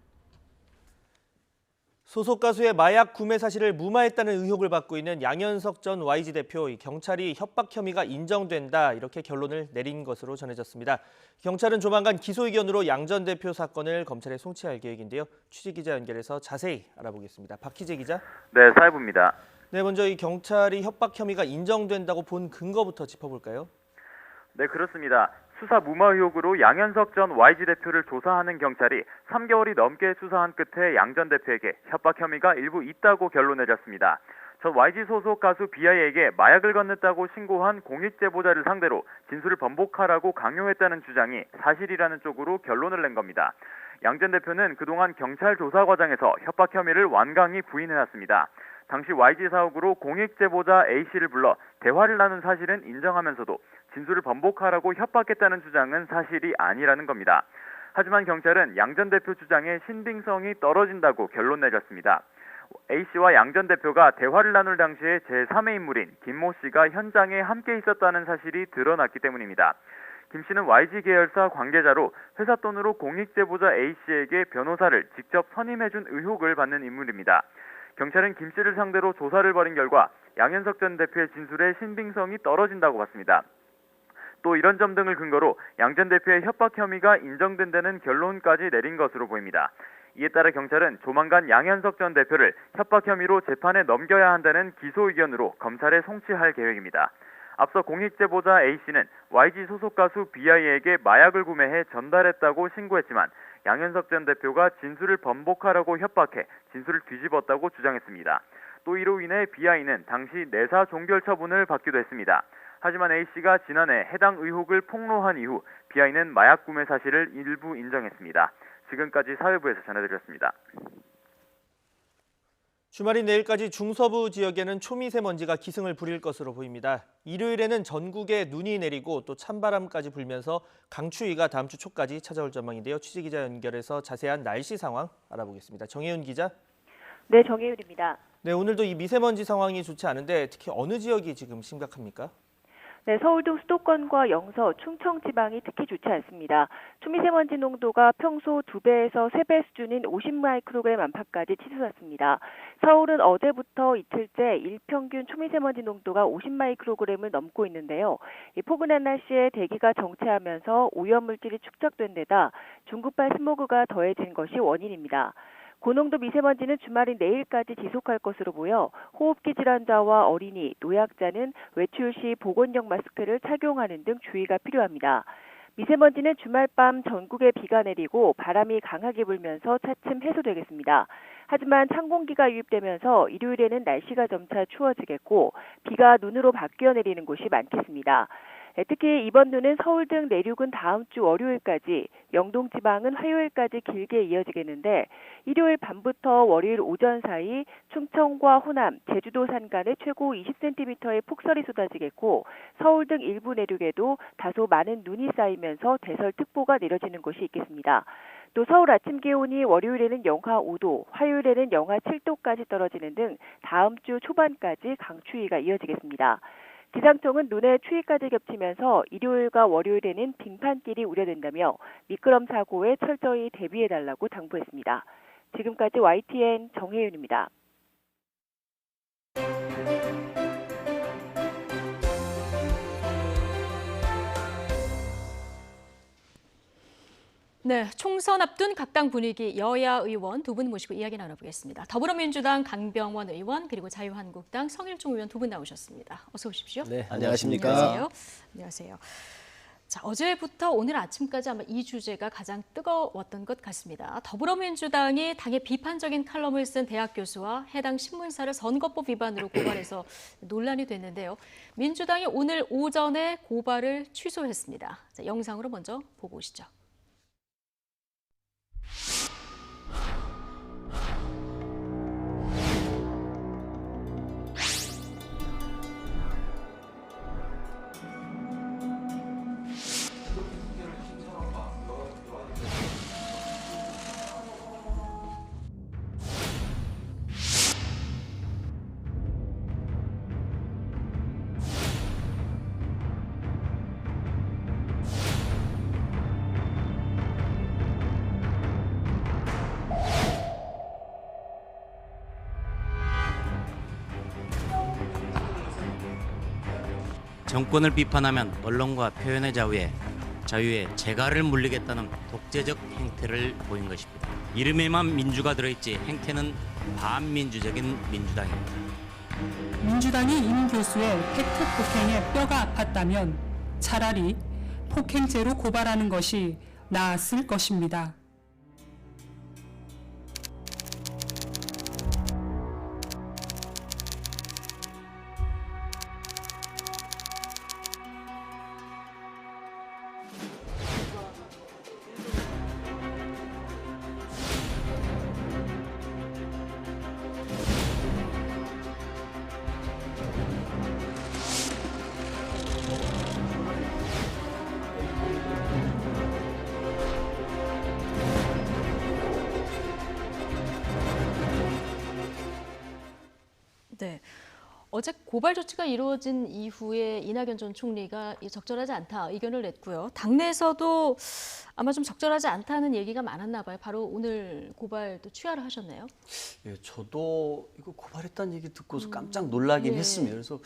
소속 가수의 마약 구매 사실을 무마했다는 의혹을 받고 있는 양현석 전 YG 대표, 경찰이 협박 혐의가 인정된다 이렇게 결론을 내린 것으로 전해졌습니다. 경찰은 조만간 기소 의견으로 양 전 대표 사건을 검찰에 송치할 계획인데요. 취재기자 연결해서 자세히 알아보겠습니다. 박희재 기자. 네, 사회부입니다. 네, 먼저 이 경찰이 협박 혐의가 인정된다고 본 근거부터 짚어볼까요? 네, 그렇습니다. 수사 무마 의혹으로 양현석 전 YG 대표를 조사하는 경찰이 3개월이 넘게 수사한 끝에 양 전 대표에게 협박 혐의가 일부 있다고 결론 내렸습니다. 전 YG 소속 가수 비아이에게 마약을 건넸다고 신고한 공익 제보자를 상대로 진술을 번복하라고 강요했다는 주장이 사실이라는 쪽으로 결론을 낸 겁니다. 양 전 대표는 그동안 경찰 조사 과정에서 협박 혐의를 완강히 부인해왔습니다. 당시 YG 사옥으로 공익 제보자 A씨를 불러 대화를 나눈 사실은 인정하면서도 진술을 번복하라고 협박했다는 주장은 사실이 아니라는 겁니다. 하지만 경찰은 양 전 대표 주장의 신빙성이 떨어진다고 결론 내렸습니다. A씨와 양 전 대표가 대화를 나눌 당시에 제3의 인물인 김모 씨가 현장에 함께 있었다는 사실이 드러났기 때문입니다. 김 씨는 YG 계열사 관계자로 회사 돈으로 공익 제보자 A씨에게 변호사를 직접 선임해준 의혹을 받는 인물입니다. 경찰은 김 씨를 상대로 조사를 벌인 결과 양현석 전 대표의 진술의 신빙성이 떨어진다고 봤습니다. 또 이런 점 등을 근거로 양 전 대표의 협박 혐의가 인정된다는 결론까지 내린 것으로 보입니다. 이에 따라 경찰은 조만간 양현석 전 대표를 협박 혐의로 재판에 넘겨야 한다는 기소 의견으로 검찰에 송치할 계획입니다. 앞서 공익 제보자 A씨는 YG 소속 가수 비아이에게 마약을 구매해 전달했다고 신고했지만 양현석 전 대표가 진술을 번복하라고 협박해 진술을 뒤집었다고 주장했습니다. 또 이로 인해 비아이는 당시 내사 종결 처분을 받기도 했습니다. 하지만 A씨가 지난해 해당 의혹을 폭로한 이후 비아이는 마약 구매 사실을 일부 인정했습니다. 지금까지 사회부에서 전해드렸습니다. 주말인 내일까지 중서부 지역에는 초미세먼지가 기승을 부릴 것으로 보입니다. 일요일에는 전국에 눈이 내리고 또 찬바람까지 불면서 강추위가 다음 주 초까지 찾아올 전망인데요. 취재기자 연결해서 자세한 날씨 상황 알아보겠습니다. 정혜윤 기자. 네, 정혜윤입니다. 네, 오늘도 이 미세먼지 상황이 좋지 않은데 특히 어느 지역이 지금 심각합니까? 네, 서울 등 수도권과 영서, 충청 지방이 특히 좋지 않습니다. 초미세먼지 농도가 평소 2배에서 3배 수준인 50마이크로그램 안팎까지 치솟았습니다. 서울은 어제부터 이틀째 일평균 초미세먼지 농도가 50마이크로그램을 넘고 있는데요. 이 포근한 날씨에 대기가 정체하면서 오염물질이 축적된 데다 중국발 스모그가 더해진 것이 원인입니다. 고농도 미세먼지는 주말인 내일까지 지속할 것으로 보여 호흡기 질환자와 어린이, 노약자는 외출 시 보건용 마스크를 착용하는 등 주의가 필요합니다. 미세먼지는 주말 밤 전국에 비가 내리고 바람이 강하게 불면서 차츰 해소되겠습니다. 하지만 찬 공기가 유입되면서 일요일에는 날씨가 점차 추워지겠고 비가 눈으로 바뀌어 내리는 곳이 많겠습니다. 특히 이번 눈은 서울 등 내륙은 다음 주 월요일까지, 영동 지방은 화요일까지 길게 이어지겠는데 일요일 밤부터 월요일 오전 사이 충청과 호남, 제주도 산간에 최고 20cm의 폭설이 쏟아지겠고 서울 등 일부 내륙에도 다소 많은 눈이 쌓이면서 대설특보가 내려지는 곳이 있겠습니다. 또 서울 아침 기온이 월요일에는 영하 5도, 화요일에는 영하 7도까지 떨어지는 등 다음 주 초반까지 강추위가 이어지겠습니다. 기상청은 눈의 추위까지 겹치면서 일요일과 월요일에는 빙판길이 우려된다며 미끄럼 사고에 철저히 대비해달라고 당부했습니다. 지금까지 YTN 정혜윤입니다. 네, 총선 앞둔 각 당 분위기 여야 의원 두 분 모시고 이야기 나눠보겠습니다. 더불어민주당 강병원 의원 그리고 자유한국당 성일종 의원 두 분 나오셨습니다. 어서 오십시오. 네, 안녕하십니까. 안녕하세요. 안녕하세요. 자, 어제부터 오늘 아침까지 아마 이 주제가 가장 뜨거웠던 것 같습니다. 더불어민주당이 당의 비판적인 칼럼을 쓴 대학 교수와 해당 신문사를 선거법 위반으로 고발해서 논란이 됐는데요. 민주당이 오늘 오전에 고발을 취소했습니다. 자, 영상으로 먼저 보고 오시죠. 정권을 비판하면 언론과 표현의 자유에 재갈을 물리겠다는 독재적 행태를 보인 것입니다. 이름에만 민주가 들어있지 행태는 반민주적인 민주당입니다. 민주당이 임 교수의 팩트 폭행에 뼈가 아팠다면 차라리 폭행죄로 고발하는 것이 나았을 것입니다. 네. 어제 고발 조치가 이루어진 이후에 이낙연 전 총리가 적절하지 않다 의견을 냈고요. 당내에서도 아마 좀 적절하지 않다는 얘기가 많았나 봐요. 바로 오늘 고발도 취하를 하셨나요? 예, 저도 이거 고발했다는 얘기 듣고서 깜짝 놀라긴 했습니다. 그래서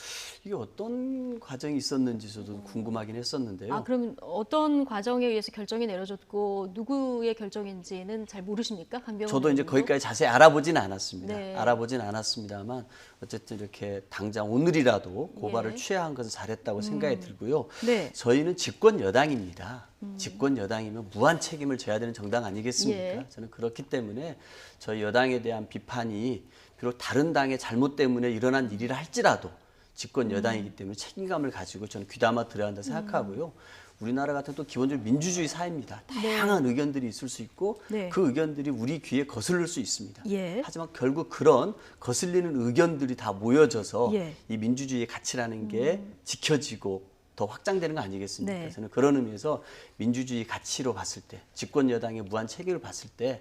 이게 어떤 과정이 있었는지 저도 궁금하긴 했었는데요. 아, 그럼 어떤 과정에 의해서 결정이 내려졌고 누구의 결정인지는 잘 모르십니까? 강병원 저도 이제 의원도? 거기까지 자세히 알아보진 않았습니다. 네. 알아보진 않았습니다만 어쨌든 이렇게 당장 오늘이라도 고발을 취하한 것은 잘했다고 생각이 들고요. 네. 저희는 집권 여당입니다. 집권 여당이면 무한 책임을 져야 되는 정당 아니겠습니까? 예. 저는 그렇기 때문에 저희 여당에 대한 비판이 비록 다른 당의 잘못 때문에 일어난 일이라 할지라도 집권 여당이기 때문에 책임감을 가지고 저는 귀담아 들어야 한다 생각하고요. 우리나라 같은 또 기본적으로 민주주의 사회입니다. 다양한 의견들이 있을 수 있고 그 의견들이 우리 귀에 거슬릴 수 있습니다. 하지만 결국 그런 거슬리는 의견들이 다 모여져서 이 민주주의의 가치라는 게 지켜지고 더 확장되는 거 아니겠습니까? 저는 그런 의미에서 민주주의 가치로 봤을 때, 집권 여당의 무한 책임을 봤을 때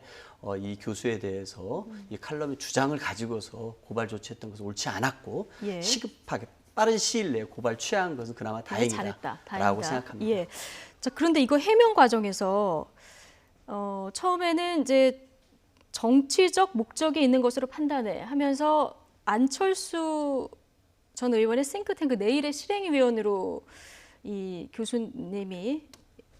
이 교수에 대해서 이 칼럼의 주장을 가지고서 고발 조치했던 것은 옳지 않았고 시급하게 빠른 시일 내에 고발 취하한 것은 그나마 다행이다라고 생각합니다. 예. 자, 그런데 이거 해명 과정에서 처음에는 이제 정치적 목적이 있는 것으로 판단해 하면서 안철수 전 의원의 싱크탱크 내일의 실행위원으로 이 교수님이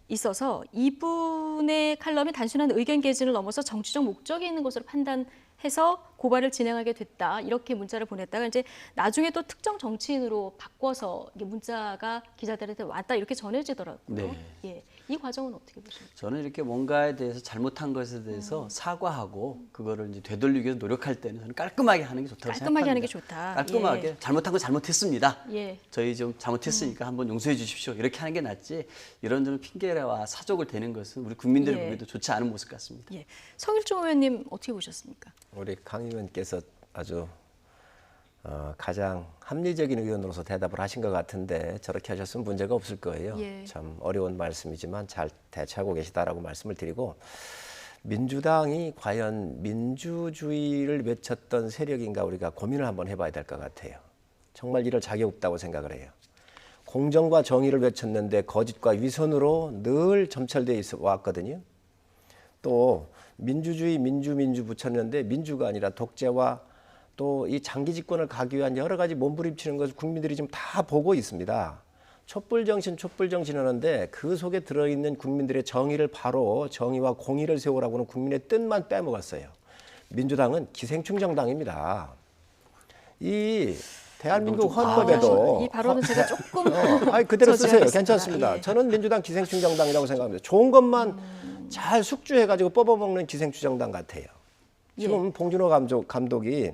있어서 이분의 칼럼이 단순한 의견 개진을 넘어서 정치적 목적이 있는 것으로 판단했다는 해서 고발을 진행하게 됐다. 이렇게 문자를 보냈다가 이제 나중에 또 특정 정치인으로 바꿔서 이게 문자가 기자들한테 왔다 이렇게 전해지더라고요. 네. 예, 이 과정은 어떻게 보십니까? 저는 이렇게 뭔가에 대해서 잘못한 것에 대해서 사과하고 그거를 이제 되돌리기 위해서 노력할 때는 저는 깔끔하게 하는 게 좋다고 생각합니다. 깔끔하게 하는 게 좋다. 깔끔하게 예. 잘못한 건 잘못했습니다. 예. 저희 좀 잘못했으니까 한번 용서해 주십시오. 이렇게 하는 게 낫지 이런저런 핑계와 사족을 대는 것은 우리 국민들이 예. 보기에도 좋지 않은 모습 같습니다. 예. 성일종 의원님 어떻게 보셨습니까? 우리 강 의원께서 아주 가장 합리적인 의원으로서 대답을 하신 것 같은데 저렇게 하셨으면 문제가 없을 거예요. 예. 참 어려운 말씀이지만 잘 대처하고 계시다라고 말씀을 드리고 민주당이 과연 민주주의를 외쳤던 세력인가 우리가 고민을 한번 해봐야 될 것 같아요. 정말 이럴 자격 없다고 생각을 해요. 공정과 정의를 외쳤는데 거짓과 위선으로 늘 점철되어 왔거든요. 또 민주주의, 민주 붙였는데 민주가 아니라 독재와 또 이 장기 집권을 가기 위한 여러 가지 몸부림치는 것을 국민들이 지금 다 보고 있습니다. 촛불정신 하는데 그 속에 들어있는 국민들의 정의를 바로 정의와 공의를 세우라고는 국민의 뜻만 빼먹었어요. 민주당은 기생충 정당입니다. 이 대한민국 헌법에도 이 발언은 제가 조금 그대로 쓰세요. 저지하겠습니다. 괜찮습니다. 예. 저는 민주당 기생충 정당이라고 생각합니다. 좋은 것만 잘 숙주해가지고 뽑아먹는 기생충 정당 같아요. 지금 봉준호 감독이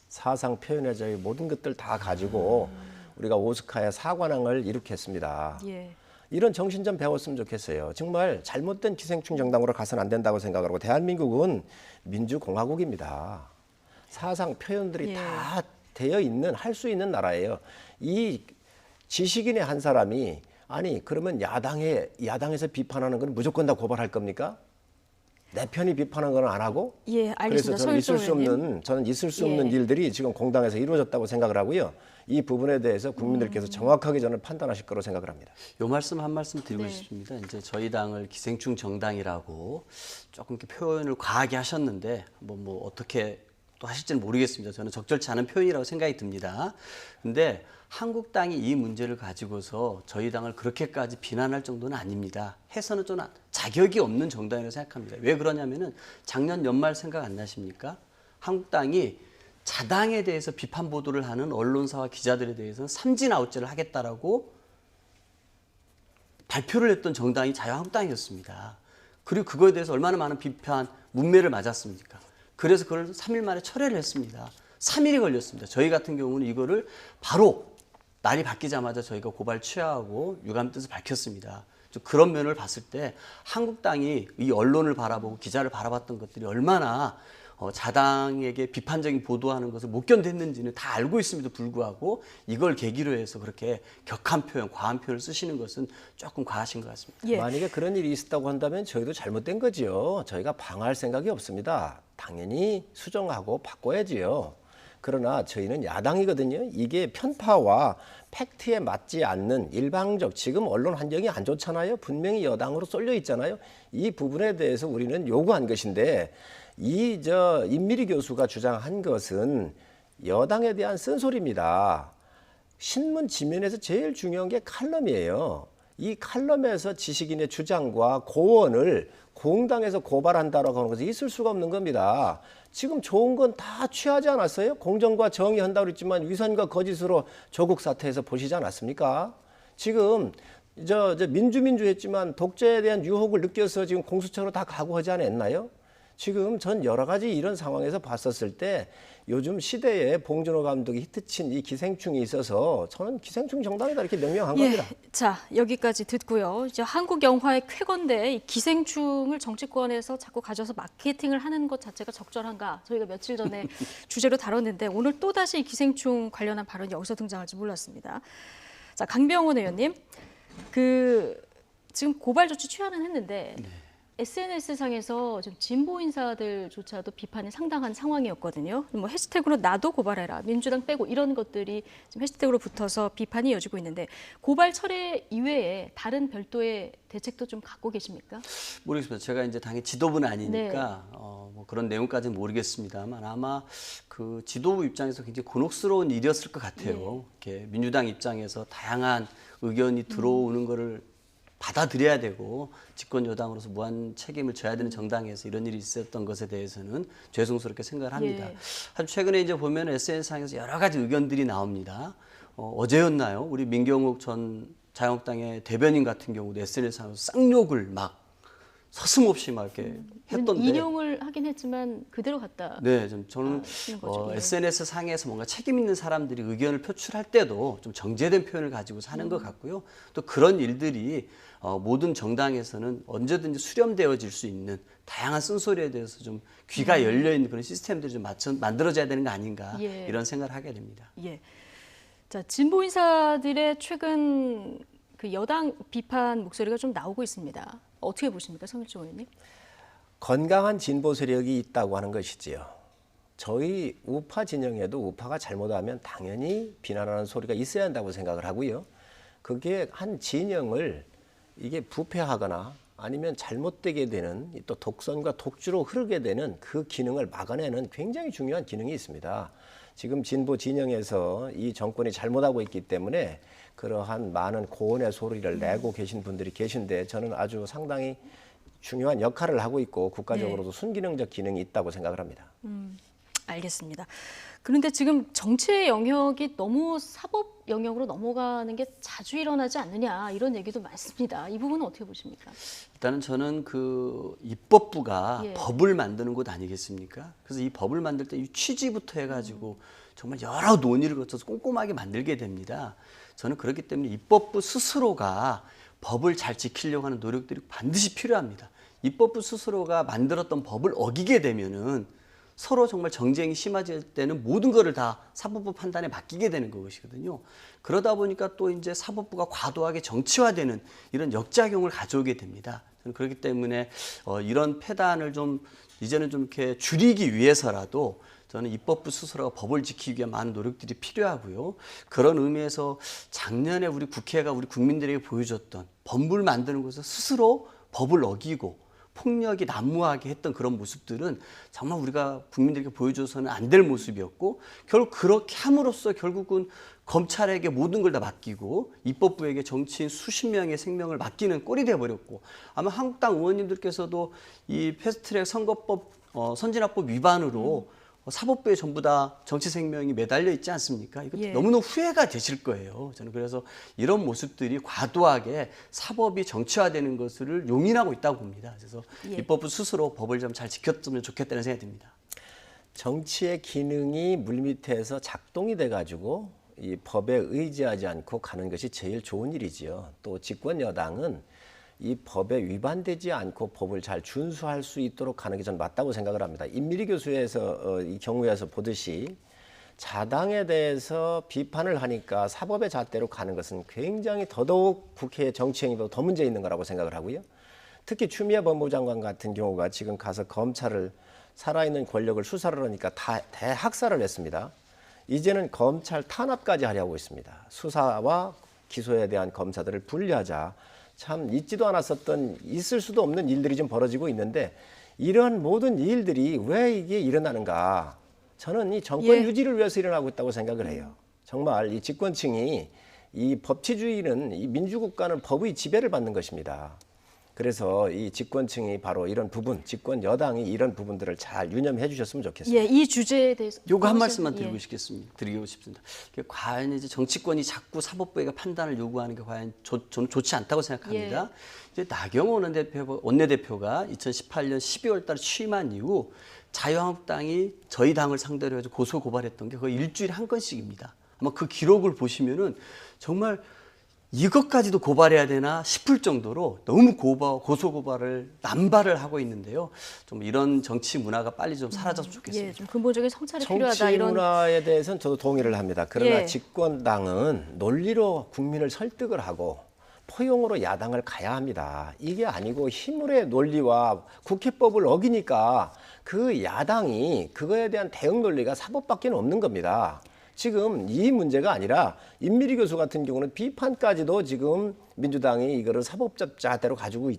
사상 표현의 자유 모든 것들 다 가지고 우리가 오스카의 사관왕을 이룩했습니다. 예. 이런 정신 좀 배웠으면 좋겠어요. 정말 잘못된 기생충 정당으로 가서는 안 된다고 생각하고 대한민국은 민주공화국입니다. 사상 표현들이 다 되어 있는 할 수 있는 나라예요. 이 지식인의 한 사람이 아니 그러면 야당에서 비판하는 건 무조건 다 고발할 겁니까? 내 편이 비판한 건 안 하고? 예, 알겠습니다. 그래서 저는 있을 수 없는 일들이 지금 공당에서 이루어졌다고 생각을 하고요. 이 부분에 대해서 국민들께서 정확하게 저는 판단하실 거로 생각을 합니다. 요 말씀 한 말씀 드리고 싶습니다. 이제 저희 당을 기생충 정당이라고 조금 이렇게 표현을 과하게 하셨는데 뭐 어떻게 또 하실지는 모르겠습니다. 저는 적절치 않은 표현이라고 생각이 듭니다. 근데 한국당이 이 문제를 가지고서 저희 당을 그렇게까지 비난할 정도는 아닙니다. 해서는 좀 자격이 없는 정당이라고 생각합니다. 왜 그러냐면은 작년 연말 생각 안 나십니까? 한국당이 자당에 대해서 비판 보도를 하는 언론사와 기자들에 대해서는 삼진 아웃제를 하겠다라고 발표를 했던 정당이 자유한국당이었습니다. 그리고 그거에 대해서 얼마나 많은 비판, 문매를 맞았습니까? 그래서 그걸 3일 만에 철회를 했습니다. 3일이 걸렸습니다. 저희 같은 경우는 이거를 바로 날이 바뀌자마자 저희가 고발 취하하고 유감 뜻을 밝혔습니다. 그런 면을 봤을 때 한국당이 이 언론을 바라보고 기자를 바라봤던 것들이 얼마나 자당에게 비판적인 보도하는 것을 못 견뎠는지는 다 알고 있음에도 불구하고 이걸 계기로 해서 그렇게 격한 표현, 과한 표현을 쓰시는 것은 조금 과하신 것 같습니다. 예. 만약에 그런 일이 있었다고 한다면 저희도 잘못된 거지요. 저희가 방어할 생각이 없습니다. 당연히 수정하고 바꿔야지요. 그러나 저희는 야당이거든요. 이게 편파와 팩트에 맞지 않는 일방적, 지금 언론 환경이 안 좋잖아요. 분명히 여당으로 쏠려 있잖아요. 이 부분에 대해서 우리는 요구한 것인데 임미리 교수가 주장한 것은 여당에 대한 쓴소리입니다. 신문 지면에서 제일 중요한 게 칼럼이에요. 이 칼럼에서 지식인의 주장과 고언을 공당에서 고발한다라고 하는 것이 있을 수가 없는 겁니다. 지금 좋은 건 다 취하지 않았어요? 공정과 정의 한다고 그랬지만 위선과 거짓으로 조국 사태에서 보시지 않았습니까? 지금 민주 했지만 독재에 대한 유혹을 느껴서 지금 공수처로 다 각오하지 않았나요? 지금 전 여러 가지 이런 상황에서 봤었을 때 요즘 시대에 봉준호 감독이 히트친 이 기생충이 있어서 저는 기생충 정당이다 이렇게 명명한 겁니다. 자, 여기까지 듣고요. 이제 한국 영화의 쾌거인데 이 기생충을 정치권에서 자꾸 가져서 마케팅을 하는 것 자체가 적절한가? 저희가 며칠 전에 주제로 다뤘는데 오늘 또다시 이 기생충 관련한 발언이 여기서 등장할 줄 몰랐습니다. 자, 강병원 의원님, 지금 고발 조치 취하는 했는데 SNS상에서 좀 진보 인사들조차도 비판이 상당한 상황이었거든요. 뭐 해시태그로 나도 고발해라, 민주당 빼고 이런 것들이 지금 해시태그로 붙어서 비판이 이어지고 있는데 고발 철회 이외에 다른 별도의 대책도 좀 갖고 계십니까? 모르겠습니다. 제가 이제 당의 지도부는 아니니까 뭐 그런 내용까지는 모르겠습니다만 아마 그 지도부 입장에서 굉장히 곤혹스러운 일이었을 것 같아요. 이렇게 민주당 입장에서 다양한 의견이 들어오는 거를 받아들여야 되고 집권 여당으로서 무한 책임을 져야 되는 정당에서 이런 일이 있었던 것에 대해서는 죄송스럽게 생각을 합니다. 예. 하지만 최근에 이제 보면 SNS상에서 여러 가지 의견들이 나옵니다. 어제였나요? 우리 민경욱 전 자유한국당의 대변인 같은 경우도 SNS상에서 쌍욕을 막 서슴없이 막 이렇게 했던데. 인용을 하긴 했지만 그대로 갔다. 네, 저는 거죠. 예. SNS 상에서 뭔가 책임 있는 사람들이 의견을 표출할 때도 좀 정제된 표현을 가지고 사는 것 같고요. 또 그런 일들이 모든 정당에서는 언제든지 수렴되어질 수 있는 다양한 쓴소리에 대해서 좀 귀가 열려 있는 그런 시스템들이 좀 만들어져야 되는 거 아닌가 예. 이런 생각을 하게 됩니다. 예. 자, 진보 인사들의 최근 그 여당 비판 목소리가 좀 나오고 있습니다. 어떻게 보십니까, 성일종 의원님? 건강한 진보 세력이 있다고 하는 것이지요. 저희 우파 진영에도 우파가 잘못하면 당연히 비난하는 소리가 있어야 한다고 생각을 하고요. 그게 한 진영을 이게 부패하거나 아니면 잘못되게 되는 또 독선과 독주로 흐르게 되는 그 기능을 막아내는 굉장히 중요한 기능이 있습니다. 지금 진보 진영에서 이 정권이 잘못하고 있기 때문에 그러한 많은 고언의 소리를 내고 계신 분들이 계신데 저는 아주 상당히 중요한 역할을 하고 있고 국가적으로도 순기능적 기능이 있다고 생각을 합니다. 알겠습니다. 그런데 지금 정치의 영역이 너무 사법 영역으로 넘어가는 게 자주 일어나지 않느냐 이런 얘기도 많습니다. 이 부분은 어떻게 보십니까? 일단은 저는 그 입법부가 예. 법을 만드는 곳 아니겠습니까? 그래서 이 법을 만들 때 이 취지부터 해가지고 정말 여러 논의를 거쳐서 꼼꼼하게 만들게 됩니다. 저는 그렇기 때문에 입법부 스스로가 법을 잘 지키려고 하는 노력들이 반드시 필요합니다. 입법부 스스로가 만들었던 법을 어기게 되면은 서로 정말 정쟁이 심해질 때는 모든 것을 다 사법부 판단에 맡기게 되는 것이거든요. 그러다 보니까 또 이제 사법부가 과도하게 정치화되는 이런 역작용을 가져오게 됩니다. 저는 그렇기 때문에 이런 폐단을 좀 이제는 좀 이렇게 줄이기 위해서라도 저는 입법부 스스로가 법을 지키기 위한 많은 노력들이 필요하고요. 그런 의미에서 작년에 우리 국회가 우리 국민들에게 보여줬던 법을 만드는 것에서 스스로 법을 어기고 폭력이 난무하게 했던 그런 모습들은 정말 우리가 국민들에게 보여줘서는 안 될 모습이었고 결국 그렇게 함으로써 결국은 검찰에게 모든 걸 다 맡기고 입법부에게 정치인 수십 명의 생명을 맡기는 꼴이 돼버렸고 아마 한국당 의원님들께서도 이 패스트트랙 선거법 선진화법 위반으로 사법부에 전부 다 정치 생명이 매달려 있지 않습니까? 이거 예. 너무너무 후회가 되실 거예요. 저는 그래서 이런 모습들이 과도하게 사법이 정치화되는 것을 용인하고 있다고 봅니다. 그래서 예. 입법부 스스로 법을 좀 잘 지켰으면 좋겠다는 생각이 듭니다. 정치의 기능이 물밑에서 작동이 돼가지고 이 법에 의지하지 않고 가는 것이 제일 좋은 일이지요. 또 집권 여당은 이 법에 위반되지 않고 법을 잘 준수할 수 있도록 하는 게 전 맞다고 생각을 합니다. 임미리 교수에서 이 경우에서 보듯이 자당에 대해서 비판을 하니까 사법의 잣대로 가는 것은 굉장히 더더욱 국회의 정치행위도 더 문제 있는 거라고 생각을 하고요. 특히 추미애 법무장관 같은 경우가 지금 가서 검찰을 살아있는 권력을 수사를 하니까 대학살을 했습니다. 이제는 검찰 탄압까지 하려고 있습니다. 수사와 기소에 대한 검사들을 분리하자. 참 있지도 않았었던 있을 수도 없는 일들이 좀 벌어지고 있는데 이런 모든 일들이 왜 이게 일어나는가. 저는 이 정권 예. 유지를 위해서 일어나고 있다고 생각을 해요. 정말 이 집권층이 이 법치주의는 이 민주국가는 법의 지배를 받는 것입니다. 그래서 이 집권층이 바로 이런 부분, 집권 여당이 이런 부분들을 잘 유념해 주셨으면 좋겠습니다. 예, 이 주제에 대해서 요거 한 말씀만 예. 드리고 싶습니다. 과연 이제 정치권이 자꾸 사법부에게 판단을 요구하는 게 과연 저는 좋지 않다고 생각합니다. 이제 나경원 원내대표가 2018년 12월 달에 취임한 이후 자유한국당이 저희 당을 상대로 해서 고소 고발했던 게 거의 일주일에 한 건씩입니다. 아마 그 기록을 보시면은 정말 이것까지도 고발해야 되나 싶을 정도로 너무 고소 고발을 남발을 하고 있는데요. 좀 이런 정치 문화가 빨리 좀 사라졌으면 좋겠습니다. 예, 좀 근본적인 성찰이 필요하다 정치 이런. 문화에 대해서는 저도 동의를 합니다. 그러나 예. 집권당은 논리로 국민을 설득을 하고 포용으로 야당을 가야 합니다. 이게 아니고 힘으로의 논리와 국회법을 어기니까 그 야당이 그거에 대한 대응 논리가 사법밖에 없는 겁니다. 지금 이 문제가 아니라 임미리 교수 같은 경우는 비판까지도 지금 민주당이 이거를 사법적 잣대로 가고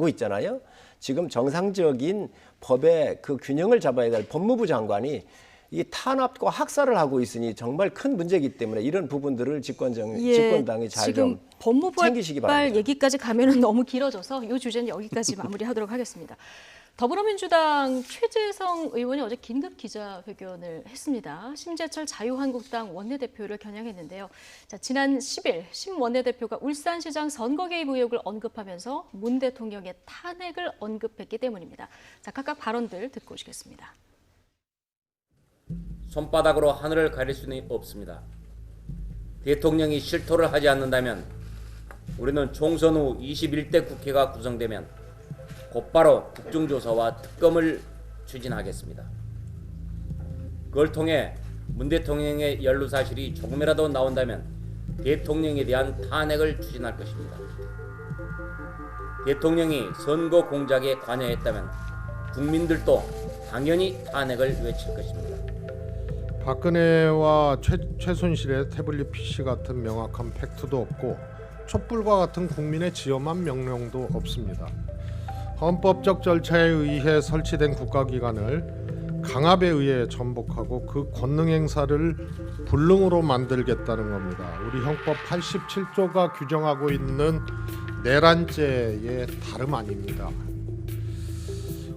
있잖아요. 지금 정상적인 법의 그 균형을 잡아야 될 법무부 장관이 이 탄압과 학살을 하고 있으니 정말 큰 문제이기 때문에 이런 부분들을 집권당이 잘 좀 챙기시기 바랍니다. 법무부활 얘기까지 가면은 너무 길어져서 이 주제는 여기까지 마무리하도록 하겠습니다. 더불어민주당 최재성 의원이 어제 긴급 기자회견을 했습니다. 심재철 자유한국당 원내대표를 겨냥했는데요. 자, 지난 10일 심 원내대표가 울산시장 선거 개입 의혹을 언급하면서 문 대통령의 탄핵을 언급했기 때문입니다. 자, 각각 발언들 듣고 오시겠습니다. 손바닥으로 하늘을 가릴 수는 없습니다. 대통령이 실토를 하지 않는다면 우리는 총선 후 21대 국회가 구성되면 곧바로 국정조사와 특검을 추진하겠습니다. 그걸 통해 문 대통령의 연루 사실이 조금이라도 나온다면 대통령에 대한 탄핵을 추진할 것입니다. 대통령이 선거 공작에 관여했다면 국민들도 당연히 탄핵을 외칠 것입니다. 박근혜와 최순실의 태블릿 PC 같은 명확한 팩트도 없고 촛불과 같은 국민의 지엄한 명령도 없습니다. 헌법적 절차에 의해 설치된 국가기관을 강압에 의해 전복하고 그 권능 행사를 불능으로 만들겠다는 겁니다. 우리 형법 87조가 규정하고 있는 내란죄의 다름 아닙니다.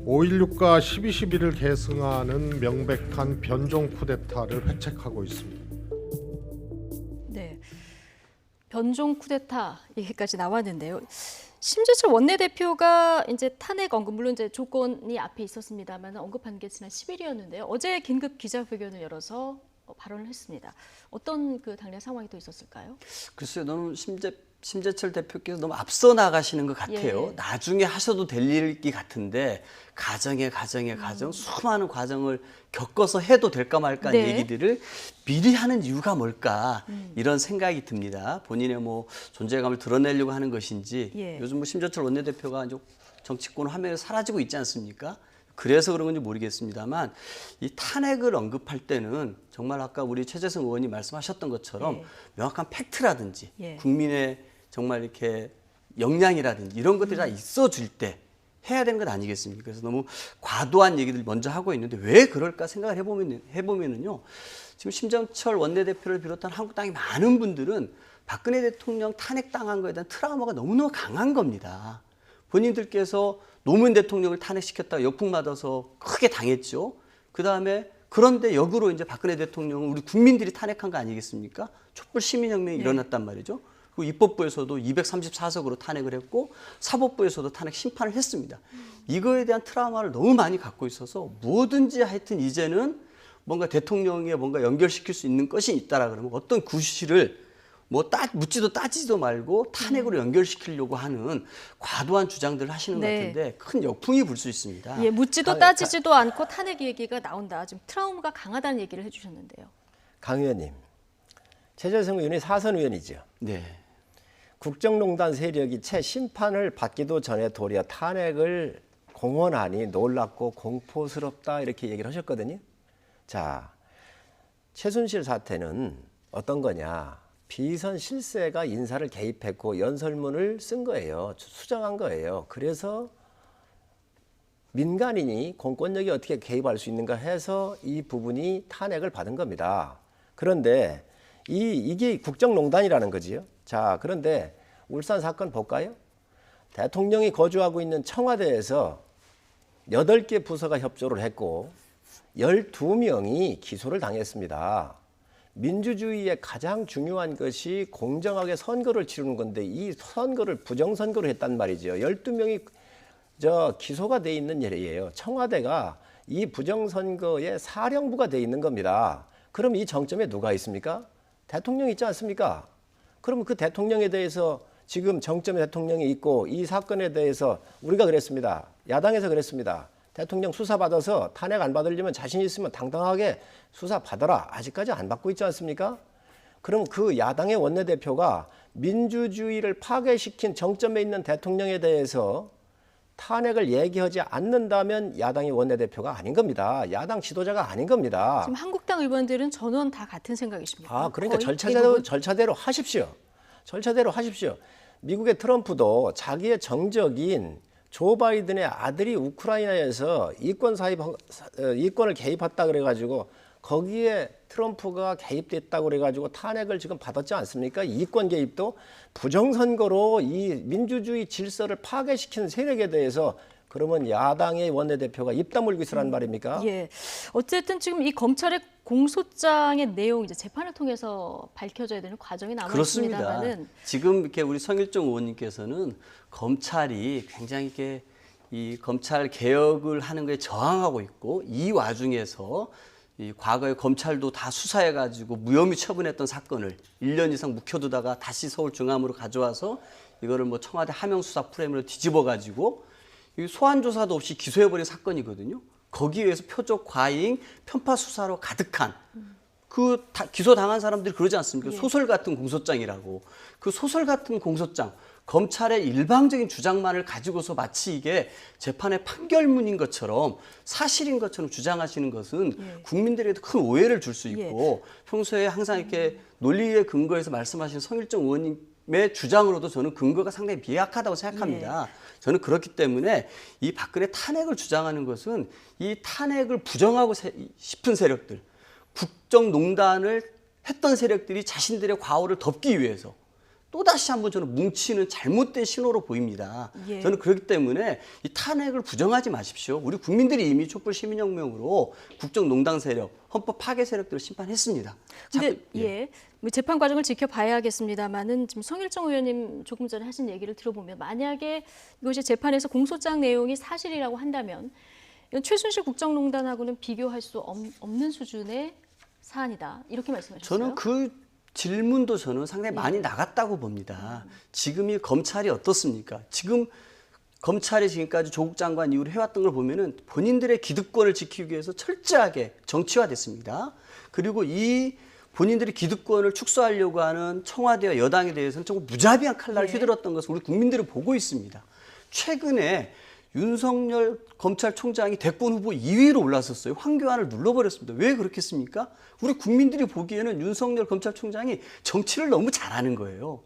5.16과 12.12를 계승하는 명백한 변종 쿠데타를 회책하고 있습니다. 네, 변종 쿠데타 얘기까지 나왔는데요. 심재철 원내대표가 이제 탄핵 언급, 물론 이제 조건이 앞에 있었습니다만 언급한 게 지난 10일이었는데요. 어제 긴급 기자회견을 열어서 발언을 했습니다. 어떤 그 당내 상황이 또 있었을까요? 글쎄요, 너무 심재철 대표께서 너무 앞서 나가시는 것 같아요. 예. 나중에 하셔도 될 일이 같은데 가정 수많은 과정을 겪어서 해도 될까 말까 네. 얘기들을 미리 하는 이유가 뭘까 이런 생각이 듭니다. 본인의 뭐 존재감을 드러내려고 하는 것인지 예. 요즘 뭐 심재철 원내대표가 정치권 화면에 사라지고 있지 않습니까? 그래서 그런 건지 모르겠습니다만 이 탄핵을 언급할 때는 정말 아까 우리 최재성 의원이 말씀하셨던 것처럼 예. 명확한 팩트라든지 예. 국민의 정말 이렇게 역량이라든지 이런 것들이 다 있어줄 때 해야 되는 것 아니겠습니까? 그래서 너무 과도한 얘기들 먼저 하고 있는데 왜 그럴까 생각을 해보면은요. 지금 심재철 원내대표를 비롯한 한국당의 많은 분들은 박근혜 대통령 탄핵당한 거에 대한 트라우마가 너무너무 강한 겁니다. 본인들께서 노무현 대통령을 탄핵시켰다가 역풍 맞아서 크게 당했죠. 그다음에 그런데 역으로 이제 박근혜 대통령은 우리 국민들이 탄핵한 거 아니겠습니까? 촛불 시민혁명이 일어났단 말이죠. 그리고 입법부에서도 234석으로 탄핵을 했고 사법부에서도 탄핵 심판을 했습니다. 이거에 대한 트라우마를 너무 많이 갖고 있어서 뭐든지 하여튼 이제는 뭔가 대통령에 뭔가 연결시킬 수 있는 것이 있다라 그러면 어떤 구실을 묻지도 따지지도 말고 탄핵으로 연결시키려고 하는 과도한 주장들을 하시는 것 같은데 큰 역풍이 불 수 있습니다. 예, 묻지도 따지지도 않고 탄핵 얘기가 나온다. 지금 트라우마가 강하다는 얘기를 해주셨는데요. 강 의원님, 최재성 의원이 사선 의원이죠. 네. 국정농단 세력이 채 심판을 받기도 전에 도리어 탄핵을 공언하니 놀랍고 공포스럽다 이렇게 얘기를 하셨거든요. 자, 최순실 사태는 어떤 거냐. 비선 실세가 인사를 개입했고 연설문을 쓴 거예요. 수정한 거예요. 그래서 민간인이 공권력이 어떻게 개입할 수 있는가 해서 이 부분이 탄핵을 받은 겁니다. 그런데 이게 국정농단이라는 거지요. 자, 그런데 울산 사건 볼까요? 대통령이 거주하고 있는 청와대에서 8개 부서가 협조를 했고 12명이 기소를 당했습니다. 민주주의의 가장 중요한 것이 공정하게 선거를 치르는 건데 이 선거를 부정선거로 했단 말이죠. 12명이 기소가 돼 있는 일이에요. 청와대가 이 부정선거의 사령부가 돼 있는 겁니다. 그럼 이 정점에 누가 있습니까? 대통령이 있지 않습니까? 그러면 그 대통령에 대해서 지금 정점에 대통령이 있고 이 사건에 대해서 우리가 그랬습니다. 야당에서 그랬습니다. 대통령 수사받아서 탄핵 안 받으려면 자신 있으면 당당하게 수사받아라. 아직까지 안 받고 있지 않습니까? 그럼 그 야당의 원내대표가 민주주의를 파괴시킨 정점에 있는 대통령에 대해서 탄핵을 얘기하지 않는다면 야당의 원내대표가 아닌 겁니다. 야당 지도자가 아닌 겁니다. 지금 한국당 의원들은 전원 다 같은 생각이십니까? 그러니까 절차대로 하십시오. 절차대로 하십시오. 미국의 트럼프도 자기의 정적인 조 바이든의 아들이 우크라이나에서 이권을 개입했다 그래가지고 거기에 트럼프가 개입됐다고 그래가지고 탄핵을 지금 받았지 않습니까? 이권 개입도 부정선거로 이 민주주의 질서를 파괴시키는 세력에 대해서 그러면 야당의 원내대표가 입 다물고 있으란 말입니까? 예. 어쨌든 지금 이 검찰의 공소장의 내용 이제 재판을 통해서 밝혀져야 되는 과정이 남아 그렇습니다. 있습니다만은 지금 이렇게 우리 성일종 의원님께서는 검찰이 굉장히 이렇게 이 검찰 개혁을 하는 거에 저항하고 있고 이 와중에서 이 과거에 검찰도 다 수사해가지고 무혐의 처분했던 사건을 1년 이상 묵혀두다가 다시 서울중앙으로 가져와서 이거를 뭐 청와대 하명수사 프레임으로 뒤집어가지고 소환 조사도 없이 기소해버린 사건이거든요. 거기에 의해서 표적 과잉, 편파 수사로 가득한 그 기소 당한 사람들이 그러지 않습니까? 예. 소설 같은 공소장이라고. 그 소설 같은 공소장, 검찰의 일방적인 주장만을 가지고서 마치 이게 재판의 판결문인 것처럼 사실인 것처럼 주장하시는 것은 예. 국민들에게도 큰 오해를 줄 수 있고 평소에 항상 이렇게 논리에 근거해서 말씀하시는 성일종 의원님의 주장으로도 저는 근거가 상당히 미약하다고 생각합니다. 저는 그렇기 때문에 이 박근혜 탄핵을 주장하는 것은 이 탄핵을 부정하고 싶은 세력들, 국정농단을 했던 세력들이 자신들의 과오를 덮기 위해서 또다시 한번 저는 뭉치는 잘못된 신호로 보입니다. 예. 저는 그렇기 때문에 이 탄핵을 부정하지 마십시오. 우리 국민들이 이미 촛불 시민혁명으로 국정농단 세력, 헌법 파괴 세력들을 심판했습니다. 근데 예. 뭐 재판 과정을 지켜봐야겠습니다만은 지금 성일종 의원님 조금 전에 하신 얘기를 들어보면 만약에 이것이 재판에서 공소장 내용이 사실이라고 한다면 이건 최순실 국정농단하고는 비교할 수 없는 수준의 사안이다. 이렇게 말씀하셨어요. 저는 그 질문도 저는 상당히 많이 나갔다고 봅니다. 지금이 검찰이 어떻습니까? 지금 검찰이 지금까지 조국 장관 이후로 해왔던 걸 보면은 본인들의 기득권을 지키기 위해서 철저하게 정치화됐습니다. 그리고 이 본인들이 기득권을 축소하려고 하는 청와대와 여당에 대해서는 정말 무자비한 칼날을 휘둘렀던 것을 우리 국민들은 보고 있습니다. 최근에 윤석열 검찰총장이 대권 후보 2위로 올라섰어요. 황교안을 눌러버렸습니다. 왜 그렇겠습니까? 우리 국민들이 보기에는 윤석열 검찰총장이 정치를 너무 잘하는 거예요.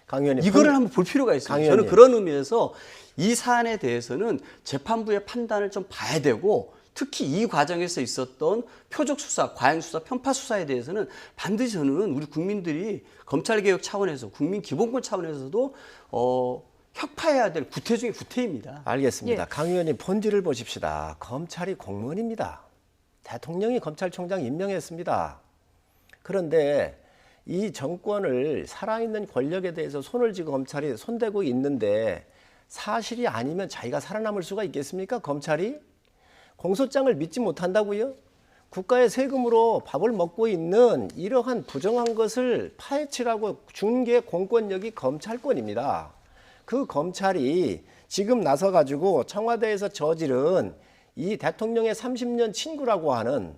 강 의원님, 이거를 한번 볼 필요가 있습니다. 강 저는 의원님. 그런 의미에서 이 사안에 대해서는 재판부의 판단을 좀 봐야 되고 특히 이 과정에서 있었던 표적 수사, 과잉 수사, 편파 수사에 대해서는 반드시 저는 우리 국민들이 검찰개혁 차원에서 국민 기본권 차원에서도 혁파해야 될 구태 중에 구태입니다. 알겠습니다. 예. 강 의원님 본질을 보십시다. 검찰이 공무원입니다. 대통령이 검찰총장 임명했습니다. 그런데 이 정권을 살아있는 권력에 대해서 손을 쥐고 검찰이 손대고 있는데 사실이 아니면 자기가 살아남을 수가 있겠습니까? 검찰이? 공소장을 믿지 못한다고요? 국가의 세금으로 밥을 먹고 있는 이러한 부정한 것을 파헤치라고 준 게 공권력이 검찰권입니다. 그 검찰이 지금 나서가지고 청와대에서 저지른 이 대통령의 30년 친구라고 하는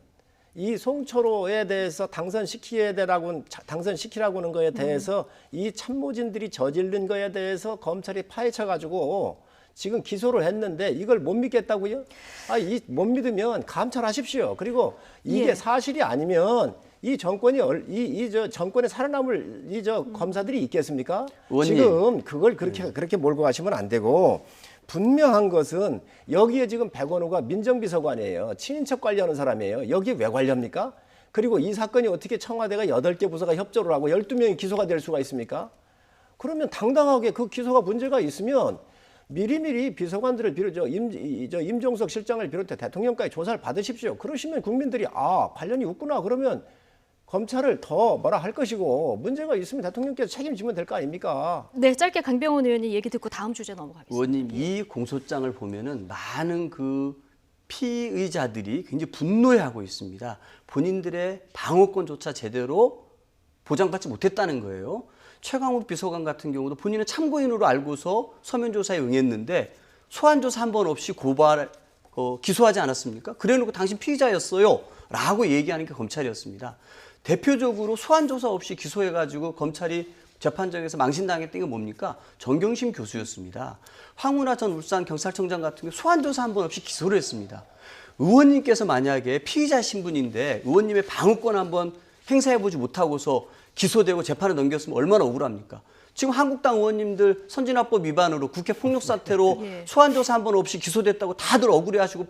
이 송철호에 대해서 당선시키라고 하는 거에 대해서 이 참모진들이 저지른 거에 대해서 검찰이 파헤쳐가지고 지금 기소를 했는데 이걸 못 믿겠다고요? 못 믿으면 감찰하십시오. 그리고 이게 사실이 아니면 이 정권이 정권에 살아남을 검사들이 있겠습니까? 의원님. 지금 그걸 그렇게 몰고 가시면 안 되고 분명한 것은 여기에 지금 백원호가 민정비서관이에요. 친인척 관리하는 사람이에요. 여기에 왜 관리합니까? 그리고 이 사건이 어떻게 청와대가 8개 부서가 협조를 하고 12명이 기소가 될 수가 있습니까? 그러면 당당하게 그 기소가 문제가 있으면 미리미리 비서관들을 비롯해 임종석 실장을 비롯해 대통령까지 조사를 받으십시오. 그러시면 국민들이 관련이 있구나. 그러면 검찰을 더 뭐라 할 것이고 문제가 있으면 대통령께서 책임지면 될 거 아닙니까? 네, 짧게 강병원 의원님 얘기 듣고 다음 주제 넘어가겠습니다. 의원님, 이 공소장을 보면은 많은 그 피의자들이 굉장히 분노해하고 있습니다. 본인들의 방어권조차 제대로 보장받지 못했다는 거예요. 최강욱 비서관 같은 경우도 본인은 참고인으로 알고서 서면 조사에 응했는데 소환 조사 한 번 없이 기소하지 않았습니까? 그래놓고 당신 피의자였어요 라고 얘기하는 게 검찰이었습니다. 대표적으로 소환 조사 없이 기소해가지고 검찰이 재판정에서 망신당했던 게 뭡니까? 정경심 교수였습니다. 황운하 전 울산경찰청장 같은 경우 소환 조사 한 번 없이 기소를 했습니다. 의원님께서 만약에 피의자 신분인데 의원님의 방어권 한번 행사해보지 못하고서 기소되고 재판을 넘겼으면 얼마나 억울합니까? 지금 한국당 의원님들 선진화법 위반으로 국회 폭력 사태로 소환조사 한 번 없이 기소됐다고 다들 억울해하시고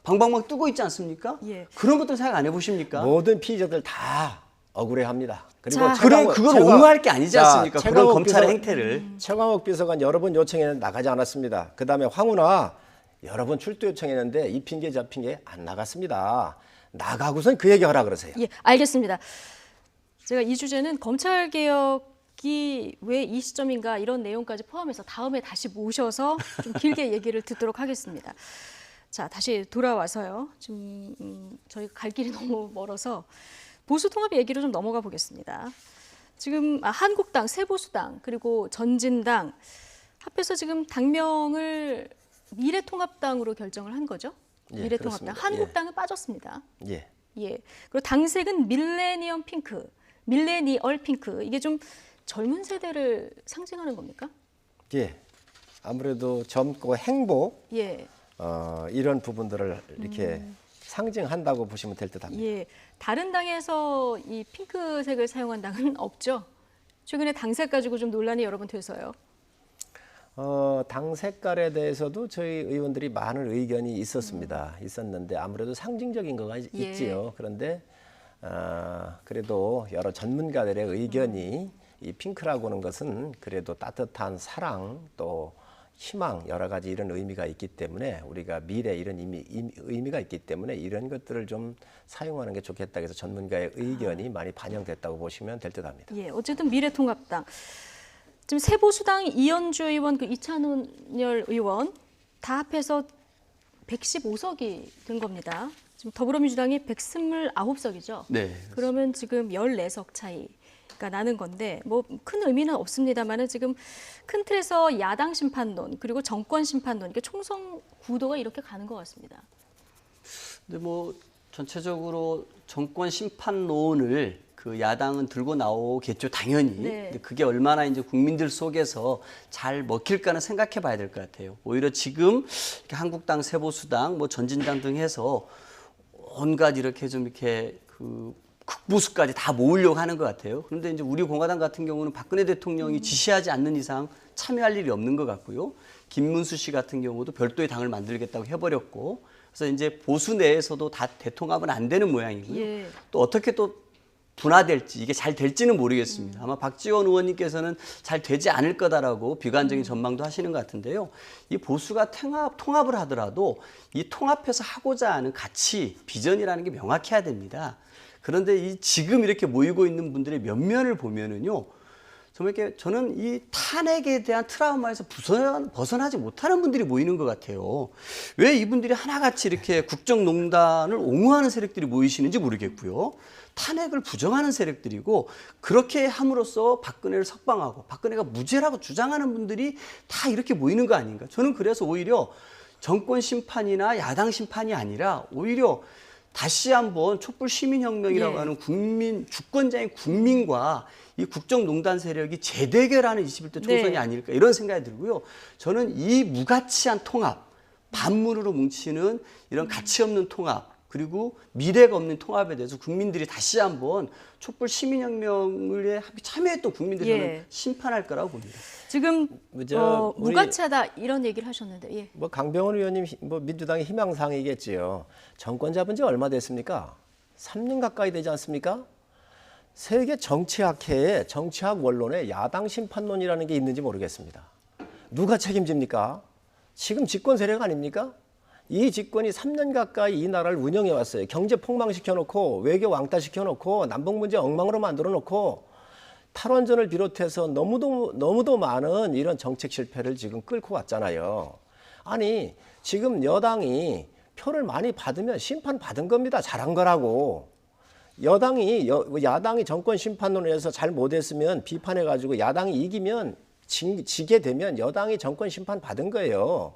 방방방 뜨고 있지 않습니까? 예. 그런 것들 생각 안 해보십니까? 모든 피의자들 다 억울해합니다. 그리고 그걸 옹호할 게 아니지 않습니까? 그런 검찰의 행태를. 최강욱 비서관 여러 번 요청했는데 나가지 않았습니다. 그다음에 황운하 여러 번 출두 요청했는데 이 핑계 저 핑계 안 나갔습니다. 나가고선 그 얘기 하라 그러세요. 예, 알겠습니다. 제가 이 주제는 검찰 개혁이 왜 이 시점인가 이런 내용까지 포함해서 다음에 다시 모셔서 좀 길게 얘기를 듣도록 하겠습니다. 자, 다시 돌아와서요. 지금 저희가 갈 길이 너무 멀어서 보수 통합 얘기로 좀 넘어가 보겠습니다. 지금 한국당, 새보수당 그리고 전진당 합해서 지금 당명을 미래통합당으로 결정을 한 거죠. 예, 미래통합당. 그렇습니다. 한국당은 빠졌습니다. 예. 예. 그리고 당색은 밀레니얼 핑크. 이게 좀 젊은 세대를 상징하는 겁니까? 예. 아무래도 젊고 행복 예. 이런 부분들을 이렇게 상징한다고 보시면 될 듯합니다. 예. 다른 당에서 이 핑크색을 사용한 당은 없죠. 최근에 당색 가지고 좀 논란이 여러 번 돼서요. 당 색깔에 대해서도 저희 의원들이 많은 의견이 있었는데 아무래도 상징적인 거가 있지요. 그런데 그래도 여러 전문가들의 의견이 이 핑크라고 하는 것은 그래도 따뜻한 사랑 또 희망 여러 가지 이런 의미가 있기 때문에 우리가 미래 이런 의미가 있기 때문에 이런 것들을 좀 사용하는 게 좋겠다 해서 전문가의 의견이 많이 반영됐다고 보시면 될 듯합니다. 예, 어쨌든 미래통합당. 지금 새보수당 이현주 의원, 그 이찬열 의원 다 합해서 115석이 된 겁니다. 지금 더불어민주당이 129석이죠. 네. 그러면 지금 14석 차이가 나는 건데 뭐 큰 의미는 없습니다만은 지금 큰 틀에서 야당 심판론 그리고 정권 심판론 이게 총선 구도가 이렇게 가는 것 같습니다. 근데 뭐 전체적으로 정권 심판론을 그 야당은 들고 나오겠죠, 당연히. 네. 근데 그게 얼마나 이제 국민들 속에서 잘 먹힐까는 생각해 봐야 될 것 같아요. 오히려 지금 이렇게 한국당, 새보수당, 뭐 전진당 등 해서 온갖 이렇게 좀 이렇게 그 극보수까지 다 모으려고 하는 것 같아요. 그런데 이제 우리 공화당 같은 경우는 박근혜 대통령이 지시하지 않는 이상 참여할 일이 없는 것 같고요. 김문수 씨 같은 경우도 별도의 당을 만들겠다고 해버렸고, 그래서 이제 보수 내에서도 다 대통합은 안 되는 모양이고요. 예. 또 어떻게 또 분화될지 이게 잘 될지는 모르겠습니다. 아마 박지원 의원님께서는 잘 되지 않을 거다라고 비관적인 전망도 하시는 것 같은데요. 이 보수가 통합을 하더라도 이 통합해서 하고자 하는 가치, 비전이라는 게 명확해야 됩니다. 그런데 이 지금 이렇게 모이고 있는 분들의 면면을 보면은요, 정말 이렇게 저는 이 탄핵에 대한 트라우마에서 벗어나지 못하는 분들이 모이는 것 같아요. 왜 이분들이 하나같이 이렇게 국정농단을 옹호하는 세력들이 모이시는지 모르겠고요. 탄핵을 부정하는 세력들이고 그렇게 함으로써 박근혜를 석방하고 박근혜가 무죄라고 주장하는 분들이 다 이렇게 모이는 거 아닌가. 저는 그래서 오히려 정권 심판이나 야당 심판이 아니라 오히려 다시 한번 촛불 시민혁명이라고 하는 국민, 주권자인 국민과 이 국정농단 세력이 재대결하는 21대 총선이 아닐까 이런 생각이 들고요. 저는 이 무가치한 통합, 반문으로 뭉치는 이런 가치 없는 통합, 그리고 미래가 없는 통합에 대해서 국민들이 다시 한번 촛불 시민혁명에 참여했던 국민들이 저는 심판할 거라고 봅니다. 지금 무가치하다 이런 얘기를 하셨는데, 예. 뭐 강병원 의원님 뭐 민주당의 희망사항이겠지요. 정권 잡은 지 얼마 됐습니까? 3년 가까이 되지 않습니까? 세계 정치학회에 정치학 원론에 야당 심판론이라는 게 있는지 모르겠습니다. 누가 책임집니까? 지금 집권 세력 아닙니까? 이 집권이 3년 가까이 이 나라를 운영해 왔어요. 경제 폭망시켜놓고 외교 왕따시켜놓고 남북 문제 엉망으로 만들어놓고 탈원전을 비롯해서 너무도 많은 이런 정책 실패를 지금 끌고 왔잖아요. 아니 지금 여당이 표를 많이 받으면 심판받은 겁니다. 잘한 거라고. 야당이 정권 심판론에서 잘 못했으면 비판해가지고 야당이 이기면 지게 되면 여당이 정권 심판 받은 거예요.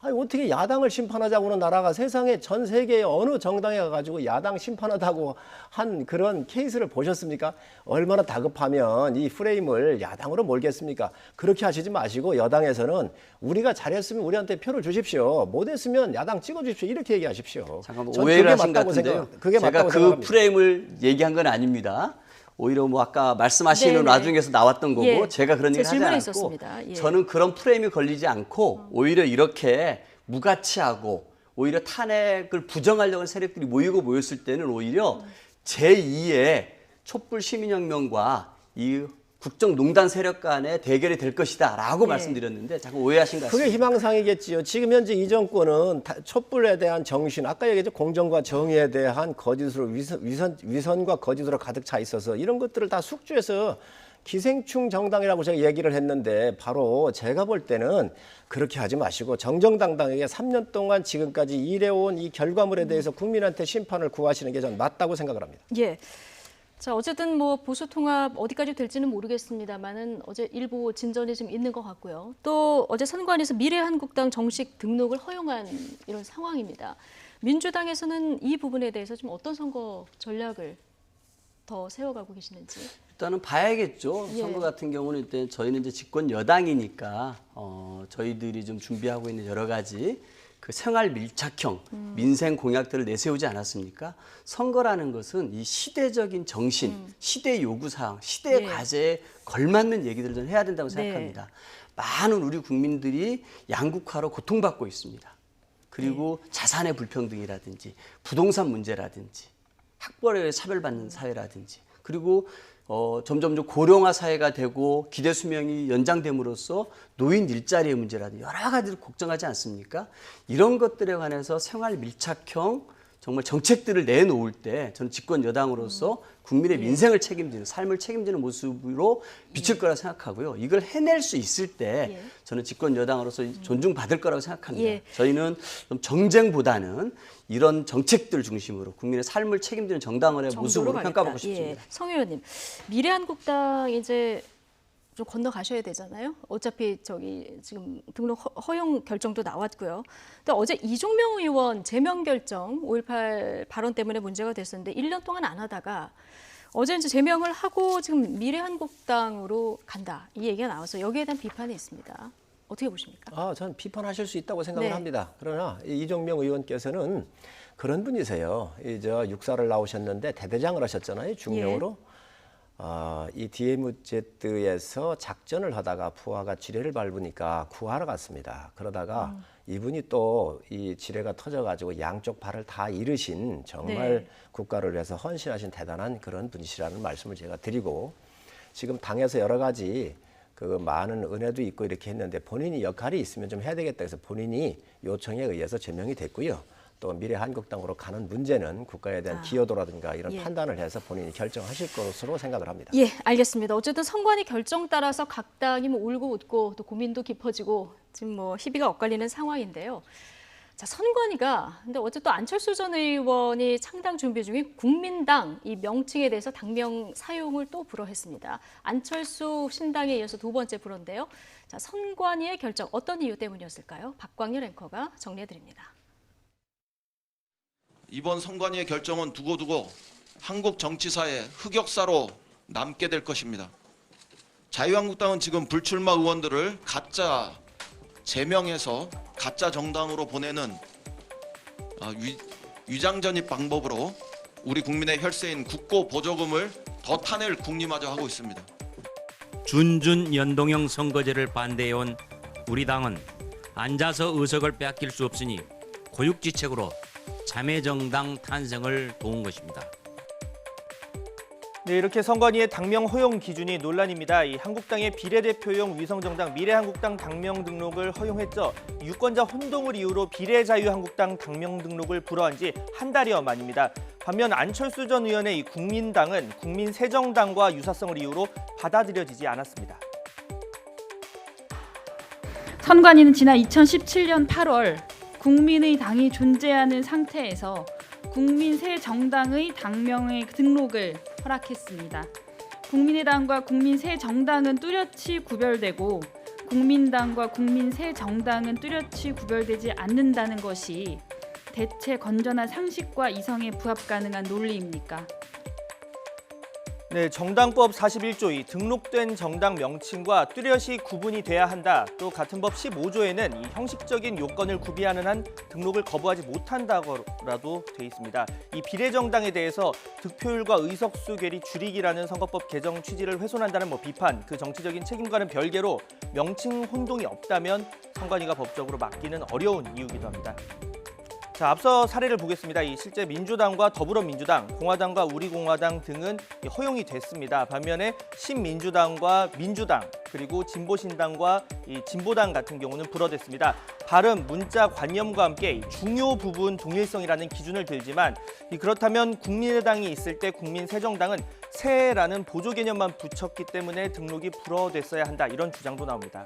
아니 어떻게 야당을 심판하자고는 나라가 세상에 전 세계의 어느 정당에 가가지고 야당 심판하다고 한 그런 케이스를 보셨습니까? 얼마나 다급하면 이 프레임을 야당으로 몰겠습니까? 그렇게 하시지 마시고 여당에서는 우리가 잘했으면 우리한테 표를 주십시오. 못했으면 야당 찍어주십시오. 이렇게 얘기하십시오. 잠깐만 오해를 하신 것 같은데요. 제가 그 생각합니다. 프레임을 얘기한 건 아닙니다. 오히려 뭐 아까 말씀하시는 와중에서 나왔던 거고 예. 제가 그런 얘기를 하지 않았고 예. 저는 그런 프레임이 걸리지 않고 오히려 이렇게 무가치하고 오히려 탄핵을 부정하려는 세력들이 모였을 때는 오히려 제2의 촛불 시민혁명과 이 국정농단 세력 간의 대결이 될 것이다라고 말씀드렸는데 자꾸 오해하신 것 같습니다. 그게 희망상이겠지요. 지금 현재 이 정권은 촛불에 대한 정신, 아까 얘기했죠. 공정과 정의에 대한 거짓으로 위선과 거짓으로 가득 차 있어서 이런 것들을 다 숙주해서 기생충 정당이라고 제가 얘기를 했는데 바로 제가 볼 때는 그렇게 하지 마시고 정정당당하게 3년 동안 지금까지 일해온 이 결과물에 대해서 국민한테 심판을 구하시는 게 전 맞다고 생각을 합니다. 예. 자, 어쨌든 뭐 보수 통합 어디까지 될지는 모르겠습니다만은 어제 일부 진전이 좀 있는 것 같고요. 또 어제 선관위에서 미래한국당 정식 등록을 허용한 이런 상황입니다. 민주당에서는 이 부분에 대해서 좀 어떤 선거 전략을 더 세워가고 계시는지. 일단은 봐야겠죠. 예. 선거 같은 경우는 일단 저희는 이제 집권 여당이니까 저희들이 좀 준비하고 있는 여러 가지 그 생활 밀착형 민생 공약들을 내세우지 않았습니까? 선거라는 것은 이 시대적인 정신, 시대 요구사항, 시대 과제에 걸맞는 얘기들을 좀 해야 된다고 생각합니다. 많은 우리 국민들이 양극화로 고통받고 있습니다. 그리고 자산의 불평등이라든지 부동산 문제라든지 학벌에 차별받는 사회라든지 그리고 점점 고령화 사회가 되고 기대 수명이 연장됨으로써 노인 일자리의 문제라든지 여러 가지를 걱정하지 않습니까? 이런 것들에 관해서 생활 밀착형 정말 정책들을 내놓을 때 저는 집권 여당으로서 국민의 민생을 책임지는 삶을 책임지는 모습으로 비칠 거라 생각하고요. 이걸 해낼 수 있을 때 저는 집권 여당으로서 존중받을 거라고 생각합니다. 저희는 좀 정쟁보다는 이런 정책들 중심으로 국민의 삶을 책임지는 정당의 모습으로 평가받고 싶습니다. 성 의원님, 미래한국당 이제 좀 건너가셔야 되잖아요. 어차피 저기 지금 등록 허용 결정도 나왔고요. 근데 어제 이종명 의원 제명 결정 5.18 발언 때문에 문제가 됐었는데 1년 동안 안 하다가 어제 이제 제명을 하고 지금 미래한국당으로 간다. 이 얘기가 나와서 여기에 대한 비판이 있습니다. 어떻게 보십니까? 저는 비판하실 수 있다고 생각을 합니다. 그러나 이종명 의원께서는 그런 분이세요. 저 육사를 나오셨는데 대대장을 하셨잖아요. 중령으로. 이 DMZ에서 작전을 하다가 부하가 지뢰를 밟으니까 구하러 갔습니다. 그러다가 이분이 또 이 지뢰가 터져가지고 양쪽 발을 다 잃으신 정말 국가를 위해서 헌신하신 대단한 그런 분이시라는 말씀을 제가 드리고 지금 당에서 여러 가지 그 많은 은혜도 있고 이렇게 했는데 본인이 역할이 있으면 좀 해야 되겠다 해서 본인이 요청에 의해서 제명이 됐고요. 또 미래한국당으로 가는 문제는 국가에 대한 기여도라든가 이런 판단을 해서 본인이 결정하실 것으로 생각을 합니다. 예, 알겠습니다. 어쨌든 선관위 결정 따라서 각 당이 뭐 울고 웃고 또 고민도 깊어지고 지금 뭐 희비가 엇갈리는 상황인데요. 자, 선관위가 근데 어제 또 안철수 전 의원이 창당 준비 중인 국민당 이 명칭에 대해서 당명 사용을 또 불허했습니다. 안철수 신당에 이어서 두 번째 불허인데요. 자, 선관위의 결정 어떤 이유 때문이었을까요? 박광일 앵커가 정리해드립니다. 이번 선관위의 결정은 두고두고 한국 정치사의 흑역사로 남게 될 것입니다. 자유한국당은 지금 불출마 의원들을 가짜 제명해서 가짜 정당으로 보내는 위장전입 방법으로 우리 국민의 혈세인 국고 보조금을 더 타낼 궁리마저 하고 있습니다. 준준 연동형 선거제를 반대해온 우리 당은 앉아서 의석을 빼앗길 수 없으니 고육지책으로 자매정당 탄생을 도운 것입니다. 네, 이렇게 선관위의 당명 허용 기준이 논란입니다. 이 한국당의 비례대표용 위성정당 미래한국당 당명 등록을 허용했죠. 유권자 혼동을 이유로 비례자유한국당 당명 등록을 불허한 지 한 달여 만입니다. 반면 안철수 전 의원의 이 국민당은 국민새정당과 유사성을 이유로 받아들여지지 않았습니다. 선관위는 지난 2017년 8월 국민의 당이 존재하는 상태에서 국민 새 정당의 당명의 등록을 허락했습니다. 국민의당과 국민 새 정당은 뚜렷이 구별되고 국민당과 국민 새 정당은 뚜렷이 구별되지 않는다는 것이 대체 건전한 상식과 이성에 부합 가능한 논리입니까? 네, 정당법 41조 이 등록된 정당 명칭과 뚜렷이 구분이 돼야 한다. 또 같은 법 15조에는 이 형식적인 요건을 구비하는 한 등록을 거부하지 못한다고라도 돼 있습니다. 이 비례정당에 대해서 득표율과 의석수 괴리 줄이기라는 선거법 개정 취지를 훼손한다는 비판, 그 정치적인 책임과는 별개로 명칭 혼동이 없다면 선관위가 법적으로 막기는 어려운 이유기도 합니다. 자, 앞서 사례를 보겠습니다. 실제 민주당과 더불어민주당, 공화당과 우리공화당 등은 허용이 됐습니다. 반면에 신민주당과 민주당, 그리고 진보신당과 진보당 같은 경우는 불허됐습니다. 발음, 문자, 관념과 함께 중요 부분 동일성이라는 기준을 들지만 그렇다면 국민의당이 있을 때 국민새정당은 새라는 보조 개념만 붙였기 때문에 등록이 불허됐어야 한다. 이런 주장도 나옵니다.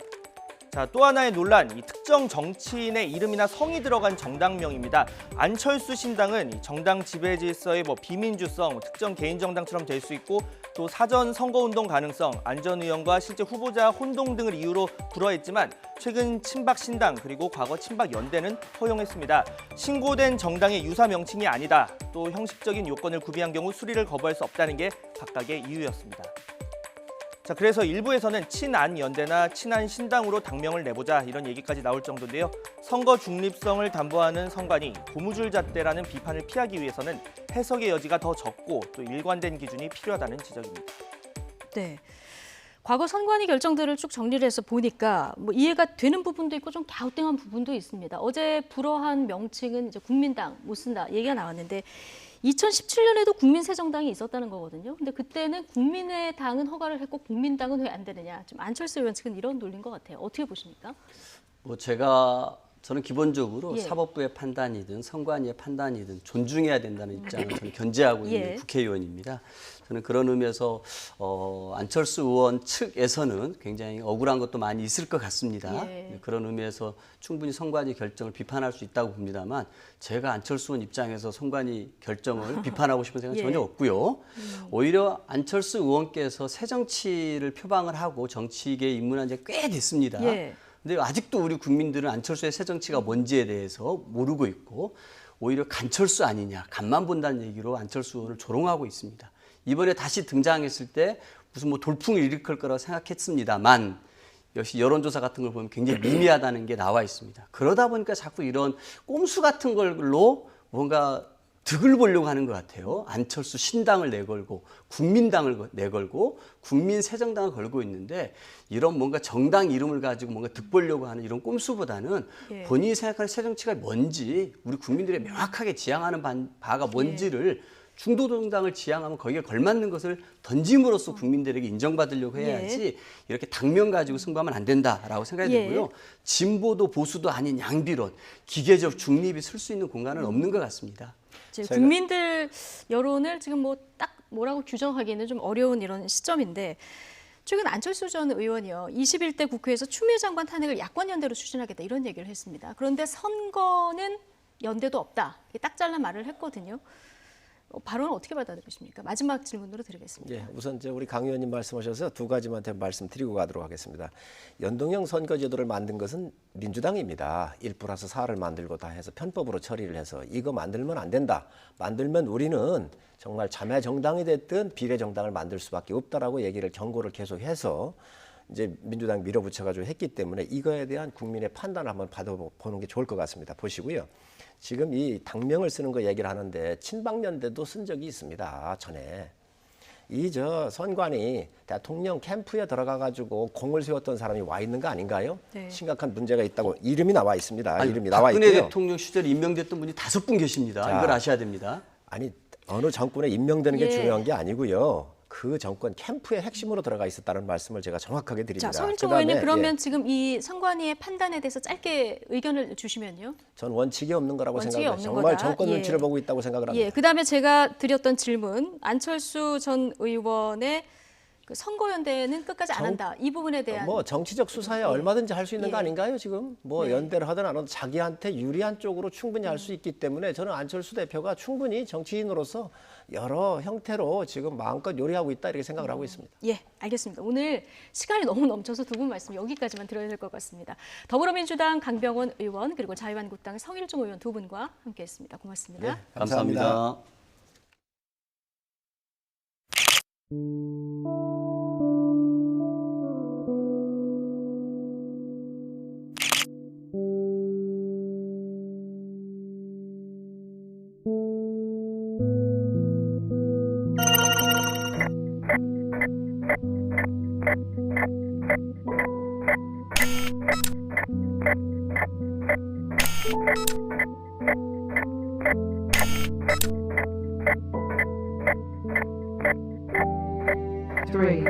자, 또 하나의 논란, 특정 정치인의 이름이나 성이 들어간 정당명입니다. 안철수 신당은 정당 지배 질서의 비민주성, 특정 개인 정당처럼 될 수 있고 또 사전 선거운동 가능성, 안전위험과 실제 후보자 혼동 등을 이유로 불허했지만 최근 친박신당 그리고 과거 친박연대는 허용했습니다. 신고된 정당의 유사 명칭이 아니다. 또 형식적인 요건을 구비한 경우 수리를 거부할 수 없다는 게 각각의 이유였습니다. 자, 그래서 일부에서는 친안연대나 친안신당으로 당명을 내보자 이런 얘기까지 나올 정도인데요. 선거 중립성을 담보하는 선관위 고무줄잣대라는 비판을 피하기 위해서는 해석의 여지가 더 적고 또 일관된 기준이 필요하다는 지적입니다. 네. 과거 선관위 결정들을 쭉 정리를 해서 보니까 이해가 되는 부분도 있고 좀 갸우뚱한 부분도 있습니다. 어제 불허한 명칭은 이제 국민당 못 쓴다 얘기가 나왔는데 2017년에도 국민새정당이 있었다는 거거든요. 근데 그때는 국민의당은 허가를 했고 국민당은 왜 안 되느냐. 좀 안철수 의원 측은 이런 논리인 것 같아요. 어떻게 보십니까? 저는 기본적으로 사법부의 판단이든 선관위의 판단이든 존중해야 된다는 입장을 저는 견지하고 있는 국회의원입니다. 저는 그런 의미에서 안철수 의원 측에서는 굉장히 억울한 것도 많이 있을 것 같습니다. 그런 의미에서 충분히 선관위 결정을 비판할 수 있다고 봅니다만 제가 안철수 의원 입장에서 선관위 결정을 비판하고 싶은 생각은 전혀 없고요. 오히려 안철수 의원께서 새 정치를 표방을 하고 정치계에 입문한 지 꽤 됐습니다. 근데 아직도 우리 국민들은 안철수의 새 정치가 뭔지에 대해서 모르고 있고 오히려 간철수 아니냐, 간만 본다는 얘기로 안철수 의원을 조롱하고 있습니다. 이번에 다시 등장했을 때 무슨 돌풍을 일으킬 거라고 생각했습니다만 역시 여론조사 같은 걸 보면 굉장히 미미하다는 게 나와 있습니다. 그러다 보니까 자꾸 이런 꼼수 같은 걸로 뭔가 득을 보려고 하는 것 같아요. 안철수 신당을 내걸고 국민당을 내걸고 국민새정당을 걸고 있는데 이런 뭔가 정당 이름을 가지고 뭔가 득 보려고 하는 이런 꼼수보다는 본인이 생각하는 새 정치가 뭔지 우리 국민들이 명확하게 지향하는 바가 뭔지를 중도정당을 지향하면 거기에 걸맞는 것을 던짐으로써 국민들에게 인정받으려고 해야지 이렇게 당명 가지고 승부하면 안 된다라고 생각이 들고요. 진보도 보수도 아닌 양비론, 기계적 중립이 쓸 수 있는 공간은 없는 것 같습니다. 국민들 여론을 지금 딱 뭐라고 규정하기는 좀 어려운 이런 시점인데 최근 안철수 전 의원이요. 21대 국회에서 추미애 장관 탄핵을 야권연대로 추진하겠다 이런 얘기를 했습니다. 그런데 선거는 연대도 없다. 딱 잘라 말을 했거든요. 발언을 어떻게 받아들이십니까? 마지막 질문으로 드리겠습니다. 우선 우리 강 의원님 말씀하셔서 두 가지만 말씀드리고 가도록 하겠습니다. 연동형 선거제도를 만든 것은 민주당입니다. 1+4를 만들고 다 해서 편법으로 처리를 해서 이거 만들면 안 된다. 만들면 우리는 정말 자매 정당이 됐든 비례 정당을 만들 수밖에 없다라고 얘기를 경고를 계속해서 이제 민주당 밀어붙여가지고 했기 때문에 이거에 대한 국민의 판단을 한번 받아보는 게 좋을 것 같습니다. 보시고요. 지금 이 당명을 쓰는 거 얘기를 하는데 친박연대도 쓴 적이 있습니다. 전에. 선관위 대통령 캠프에 들어가가지고 공을 세웠던 사람이 와 있는 거 아닌가요? 심각한 문제가 있다고 이름이 나와 있습니다. 이름이 나와 있고요. 박근혜 대통령 시절에 임명됐던 분이 5분 계십니다. 이걸 아셔야 됩니다. 아니 어느 정권에 임명되는 게 중요한 게 아니고요. 그 정권 캠프의 핵심으로 들어가 있었다는 말씀을 제가 정확하게 드립니다. 자, 서민총 의원님 그러면 지금 이 선관위의 판단에 대해서 짧게 의견을 주시면요. 전 원칙이 없는 거라고 생각합니다. 정말 정권 눈치를 보고 있다고 생각을 합니다. 그다음에 제가 드렸던 질문, 안철수 전 의원의 선거연대는 끝까지 안 한다. 이 부분에 대한 정치적 수사에 얼마든지 할 수 있는 거 아닌가요? 지금 연대를 하든 안 하든 자기한테 유리한 쪽으로 충분히 할 수 있기 때문에 저는 안철수 대표가 충분히 정치인으로서 여러 형태로 지금 마음껏 요리하고 있다 이렇게 생각을 하고 있습니다. 알겠습니다. 오늘 시간이 너무 넘쳐서 두 분 말씀 여기까지만 들어야 될 것 같습니다. 더불어민주당 강병원 의원 그리고 자유한국당 성일종 의원 두 분과 함께했습니다. 고맙습니다. 감사합니다. 3, 2, 1.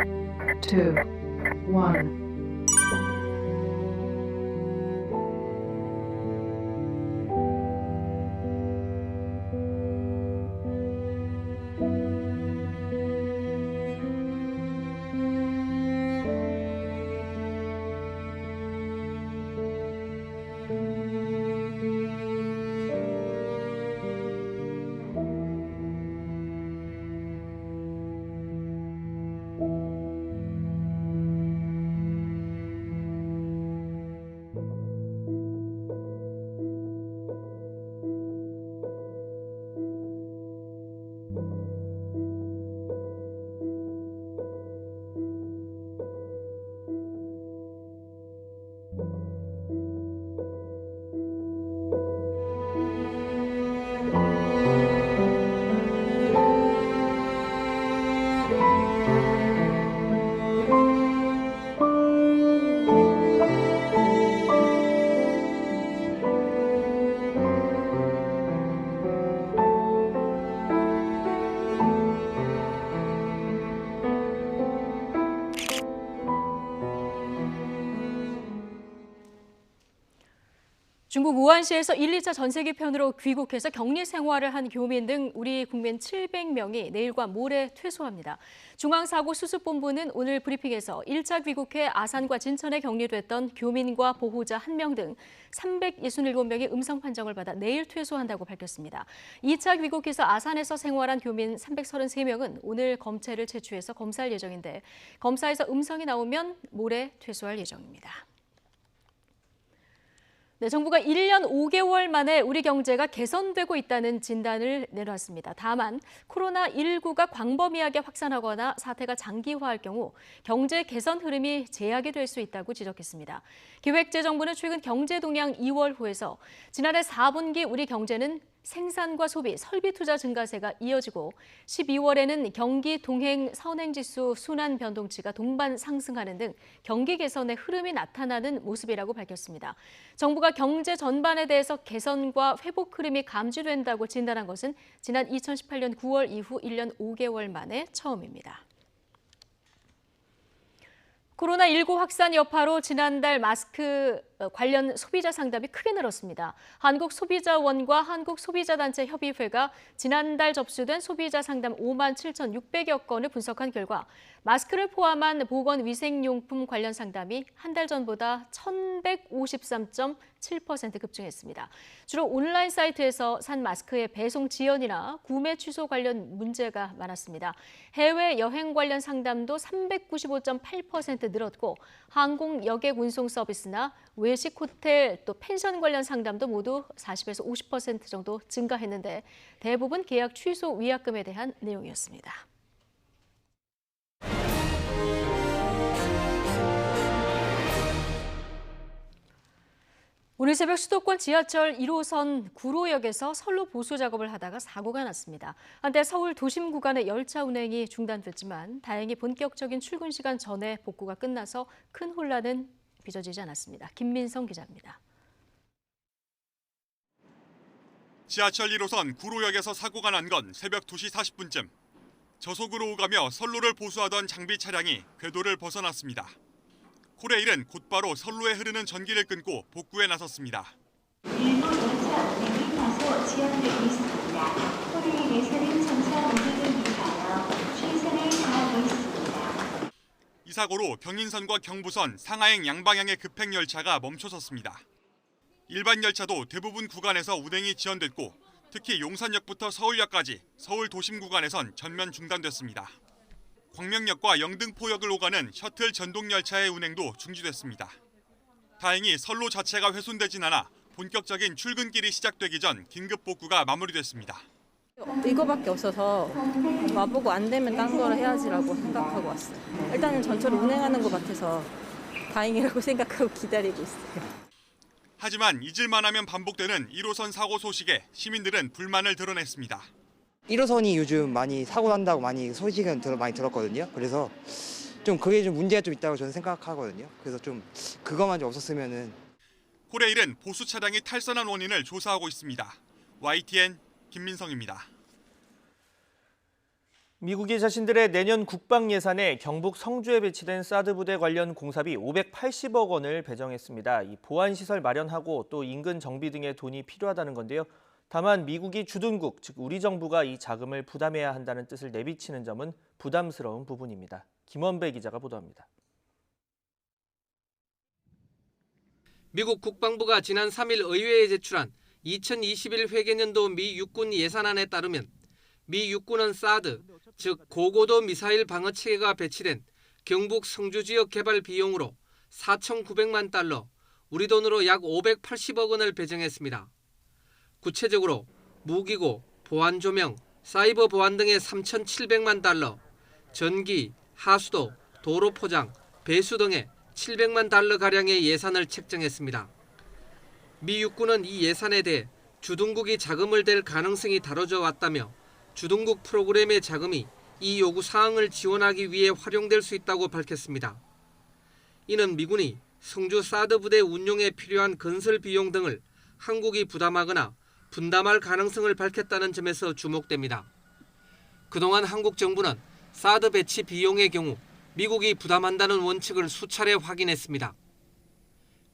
중국 우한시에서 1, 2차 전세기편으로 귀국해서 격리 생활을 한 교민 등 우리 국민 700명이 내일과 모레 퇴소합니다. 중앙사고수습본부는 오늘 브리핑에서 1차 귀국해 아산과 진천에 격리됐던 교민과 보호자 1명 등 367명이 음성 판정을 받아 내일 퇴소한다고 밝혔습니다. 2차 귀국해서 아산에서 생활한 교민 333명은 오늘 검체를 채취해서 검사할 예정인데 검사에서 음성이 나오면 모레 퇴소할 예정입니다. 네, 정부가 1년 5개월 만에 우리 경제가 개선되고 있다는 진단을 내놨습니다. 다만 코로나19가 광범위하게 확산하거나 사태가 장기화할 경우 경제 개선 흐름이 제약이 될 수 있다고 지적했습니다. 기획재정부는 최근 경제동향 2월호에서 지난해 4분기 우리 경제는 생산과 소비, 설비 투자 증가세가 이어지고 12월에는 경기 동행 선행지수 순환 변동치가 동반 상승하는 등 경기 개선의 흐름이 나타나는 모습이라고 밝혔습니다. 정부가 경제 전반에 대해서 개선과 회복 흐름이 감지된다고 진단한 것은 지난 2018년 9월 이후 1년 5개월 만에 처음입니다. 코로나19 확산 여파로 지난달 마스크 관련 소비자 상담이 크게 늘었습니다. 한국소비자원과 한국소비자단체 협의회가 지난달 접수된 소비자 상담 57,600여 건을 분석한 결과 마스크를 포함한 보건위생용품 관련 상담이 한 달 전보다 1,153.7% 급증했습니다. 주로 온라인 사이트에서 산 마스크의 배송 지연이나 구매 취소 관련 문제가 많았습니다. 해외 여행 관련 상담도 395.8% 늘었고 항공 여객 운송 서비스나 외식 호텔 또 펜션 관련 상담도 모두 40에서 50% 정도 증가했는데 대부분 계약 취소 위약금에 대한 내용이었습니다. 오늘 새벽 수도권 지하철 1호선 구로역에서 선로 보수 작업을 하다가 사고가 났습니다. 한때 서울 도심 구간의 열차 운행이 중단됐지만 다행히 본격적인 출근 시간 전에 복구가 끝나서 큰 혼란은 빚어지지 않았습니다. 김민성 기자입니다. 지하철 1호선 구로역에서 사고가 난 건 새벽 2시 40분쯤. 저속으로 오가며 선로를 보수하던 장비 차량이 궤도를 벗어났습니다. 코레일은 곧바로 선로에 흐르는 전기를 끊고 복구에 나섰습니다. 일부 열차 운행이 다소 지연되고 있습니다. 코레일에서는 정상 운행을 위하여 최선을 다하고 있습니다. 이 사고로 경인선과 경부선, 상하행 양방향의 급행 열차가 멈춰섰습니다. 일반 열차도 대부분 구간에서 운행이 지연됐고 특히 용산역부터 서울역까지 서울 도심 구간에선 전면 중단됐습니다. 광명역과 영등포역을 오가는 셔틀 전동열차의 운행도 중지됐습니다. 다행히 선로 자체가 훼손되진 않아 본격적인 출근길이 시작되기 전 긴급 복구가 마무리됐습니다. 이거밖에 없어서 와보고 안 되면 딴 거를 해야지라고 생각하고 왔어요. 일단은 전철을 운행하는 것 같아서 다행이라고 생각하고 기다리고 있어요. 하지만 잊을만하면 반복되는 1호선 사고 소식에 시민들은 불만을 드러냈습니다. 1호선이 요즘 많이 사고 난다고 많이 소식은 많이 들었거든요. 그래서 좀 그게 좀 문제가 좀 있다고 저는 생각하거든요. 그래서 좀 그것만 좀 없었으면은. 코레일은 보수 차량이 탈선한 원인을 조사하고 있습니다. YTN 김민성입니다. 미국이 자신들의 내년 국방 예산에 경북 성주에 배치된 사드 부대 관련 공사비 580억 원을 배정했습니다. 이 보안 시설 마련하고 또 인근 정비 등의 돈이 필요하다는 건데요. 다만 미국이 주둔국, 즉 우리 정부가 이 자금을 부담해야 한다는 뜻을 내비치는 점은 부담스러운 부분입니다. 김원배 기자가 보도합니다. 미국 국방부가 지난 3일 의회에 제출한 2021 회계년도 미 육군 예산안에 따르면 미 육군은 사드, 즉 고고도 미사일 방어 체계가 배치된 경북 성주 지역 개발 비용으로 4,900만 달러, 우리 돈으로 약 580억 원을 배정했습니다. 구체적으로 무기고, 보안 조명, 사이버 보안 등의 3,700만 달러, 전기, 하수도, 도로 포장, 배수 등의 700만 달러 가량의 예산을 책정했습니다. 미 육군은 이 예산에 대해 주둔국이 자금을 댈 가능성이 다뤄져 왔다며 주둔국 프로그램의 자금이 이 요구 사항을 지원하기 위해 활용될 수 있다고 밝혔습니다. 이는 미군이 성주 사드 부대 운용에 필요한 건설 비용 등을 한국이 부담하거나 분담할 가능성을 밝혔다는 점에서 주목됩니다. 그동안 한국 정부는 사드 배치 비용의 경우 미국이 부담한다는 원칙을 수차례 확인했습니다.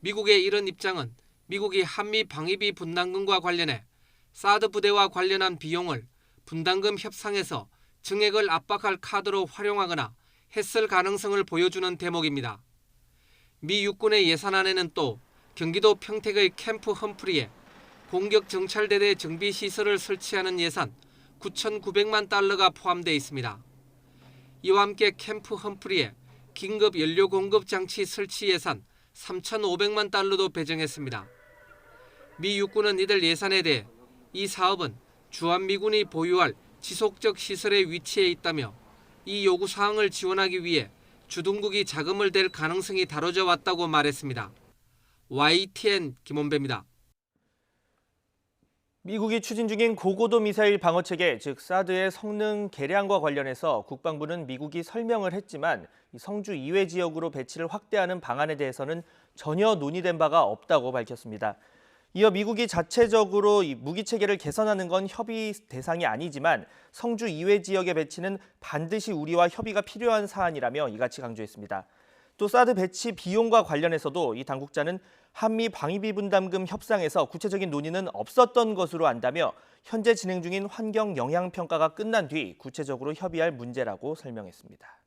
미국의 이런 입장은 미국이 한미 방위비 분담금과 관련해 사드 부대와 관련한 비용을 분담금 협상에서 증액을 압박할 카드로 활용하거나 했을 가능성을 보여주는 대목입니다. 미 육군의 예산안에는 또 경기도 평택의 캠프 험프리에 공격 정찰대대 정비 시설을 설치하는 예산 9,900만 달러가 포함되어 있습니다. 이와 함께 캠프 험프리에 긴급 연료 공급 장치 설치 예산 3,500만 달러도 배정했습니다. 미 육군은 이들 예산에 대해 이 사업은 주한미군이 보유할 지속적 시설에 위치해 있다며 이 요구사항을 지원하기 위해 주둔국이 자금을 댈 가능성이 다뤄져 왔다고 말했습니다. YTN 김원배입니다. 미국이 추진 중인 고고도 미사일 방어체계, 즉 사드의 성능 개량과 관련해서 국방부는 미국이 설명을 했지만 성주 이외 지역으로 배치를 확대하는 방안에 대해서는 전혀 논의된 바가 없다고 밝혔습니다. 이어 미국이 자체적으로 이 무기체계를 개선하는 건 협의 대상이 아니지만 성주 이외 지역의 배치는 반드시 우리와 협의가 필요한 사안이라며 이같이 강조했습니다. 또 사드 배치 비용과 관련해서도 이 당국자는 한미 방위비 분담금 협상에서 구체적인 논의는 없었던 것으로 안다며 현재 진행 중인 환경 영향 평가가 끝난 뒤 구체적으로 협의할 문제라고 설명했습니다.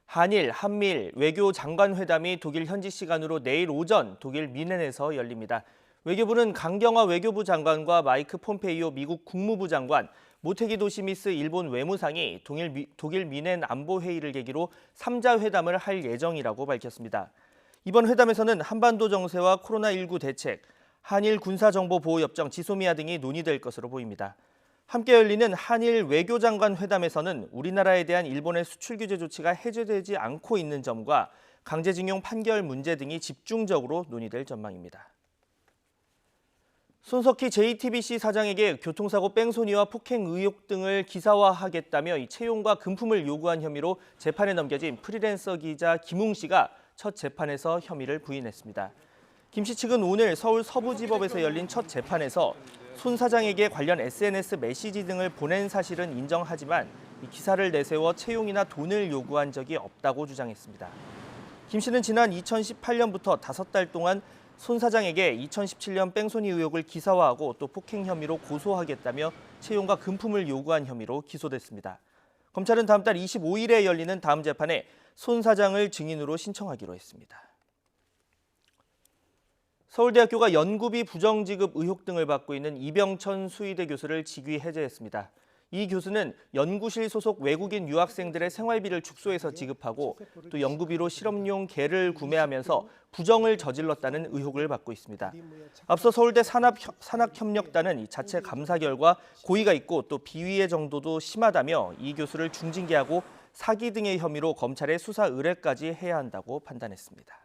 한일, 한미일 외교 장관 회담이 독일 현지 시간으로 내일 오전 독일 미넨에서 열립니다. 외교부는 강경화 외교부 장관과 마이크 폼페이오 미국 국무부 장관, 모테기 도시미스 일본 외무상이 독일 미넨 안보회의를 계기로 3자 회담을 할 예정이라고 밝혔습니다. 이번 회담에서는 한반도 정세와 코로나19 대책, 한일 군사정보보호협정 지소미아 등이 논의될 것으로 보입니다. 함께 열리는 한일 외교장관 회담에서는 우리나라에 대한 일본의 수출 규제 조치가 해제되지 않고 있는 점과 강제징용 판결 문제 등이 집중적으로 논의될 전망입니다. 손석희 JTBC 사장에게 교통사고 뺑소니와 폭행 의혹 등을 기사화하겠다며 이 채용과 금품을 요구한 혐의로 재판에 넘겨진 프리랜서 기자 김웅 씨가 첫 재판에서 혐의를 부인했습니다. 김 씨 측은 오늘 서울 서부지법에서 열린 첫 재판에서 손 사장에게 관련 SNS 메시지 등을 보낸 사실은 인정하지만 이 기사를 내세워 채용이나 돈을 요구한 적이 없다고 주장했습니다. 김 씨는 지난 2018년부터 5달 동안 손 사장에게 2017년 뺑소니 의혹을 기사화하고 또 폭행 혐의로 고소하겠다며 채용과 금품을 요구한 혐의로 기소됐습니다. 검찰은 다음 달 25일에 열리는 다음 재판에 손 사장을 증인으로 신청하기로 했습니다. 서울대학교가 연구비 부정지급 의혹 등을 받고 있는 이병천 수의대 교수를 직위 해제했습니다. 이 교수는 연구실 소속 외국인 유학생들의 생활비를 축소해서 지급하고 또 연구비로 실험용 개를 구매하면서 부정을 저질렀다는 의혹을 받고 있습니다. 앞서 서울대 산학협력단은 자체 감사 결과 고의가 있고 또 비위의 정도도 심하다며 이 교수를 중징계하고 사기 등의 혐의로 검찰에 수사 의뢰까지 해야 한다고 판단했습니다.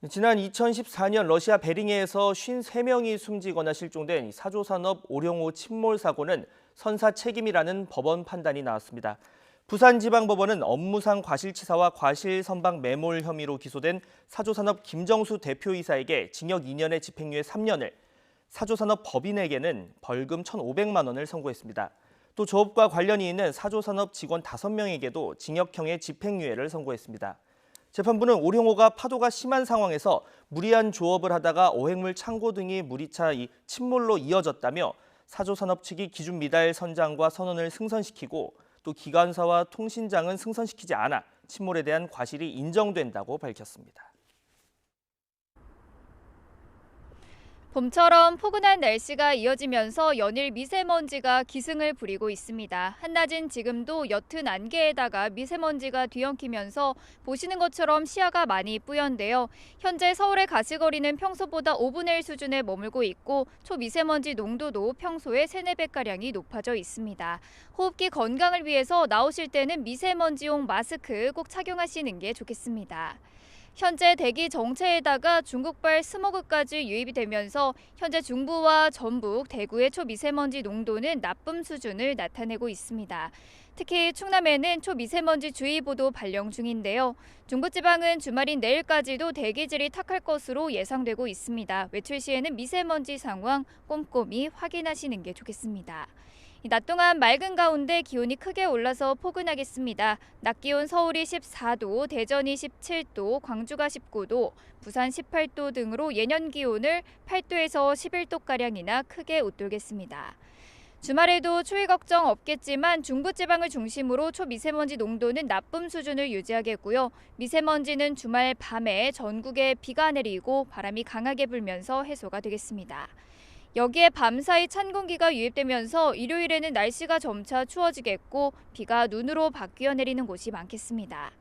지난 2014년 러시아 베링해에서 53명이 숨지거나 실종된 사조산업 오룡호 침몰 사고는 선사 책임이라는 법원 판단이 나왔습니다. 부산지방법원은 업무상 과실치사와 과실선박 매몰 혐의로 기소된 사조산업 김정수 대표이사에게 징역 2년에 집행유예 3년을, 사조산업 법인에게는 벌금 1,500만 원을 선고했습니다. 또 조업과 관련이 있는 사조산업 직원 5명에게도 징역형의 집행유예를 선고했습니다. 재판부는 오룡호가 파도가 심한 상황에서 무리한 조업을 하다가 어획물 창고 등이 물이차 침몰로 이어졌다며 사조산업 측이 기준 미달 선장과 선원을 승선시키고 또 기관사와 통신장은 승선시키지 않아 침몰에 대한 과실이 인정된다고 밝혔습니다. 봄처럼 포근한 날씨가 이어지면서 연일 미세먼지가 기승을 부리고 있습니다. 한낮인 지금도 옅은 안개에다가 미세먼지가 뒤엉키면서 보시는 것처럼 시야가 많이 뿌연데요. 현재 서울의 가시거리는 평소보다 5분의 1 수준에 머물고 있고 초미세먼지 농도도 평소의 3, 4배가량이 높아져 있습니다. 호흡기 건강을 위해서 나오실 때는 미세먼지용 마스크 꼭 착용하시는 게 좋겠습니다. 현재 대기 정체에다가 중국발 스모그까지 유입이 되면서 현재 중부와 전북, 대구의 초미세먼지 농도는 나쁨 수준을 나타내고 있습니다. 특히 충남에는 초미세먼지 주의보도 발령 중인데요. 중부지방은 주말인 내일까지도 대기질이 탁할 것으로 예상되고 있습니다. 외출 시에는 미세먼지 상황 꼼꼼히 확인하시는 게 좋겠습니다. 낮 동안 맑은 가운데 기온이 크게 올라서 포근하겠습니다. 낮 기온 서울이 14도, 대전이 17도, 광주가 19도, 부산 18도 등으로 예년 기온을 8도에서 11도가량이나 크게 웃돌겠습니다. 주말에도 추위 걱정 없겠지만 중부지방을 중심으로 초미세먼지 농도는 나쁨 수준을 유지하겠고요. 미세먼지는 주말 밤에 전국에 비가 내리고 바람이 강하게 불면서 해소가 되겠습니다. 여기에 밤사이 찬 공기가 유입되면서 일요일에는 날씨가 점차 추워지겠고 비가 눈으로 바뀌어 내리는 곳이 많겠습니다.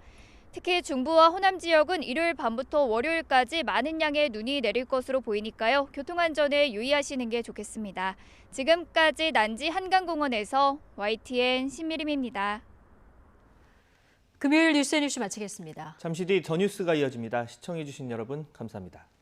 특히 중부와 호남 지역은 일요일 밤부터 월요일까지 많은 양의 눈이 내릴 것으로 보이니까요. 교통안전에 유의하시는 게 좋겠습니다. 지금까지 난지 한강공원에서 YTN 신미림입니다. 금요일 뉴스앤이슈 마치겠습니다. 잠시 뒤 더 뉴스가 이어집니다. 시청해주신 여러분 감사합니다.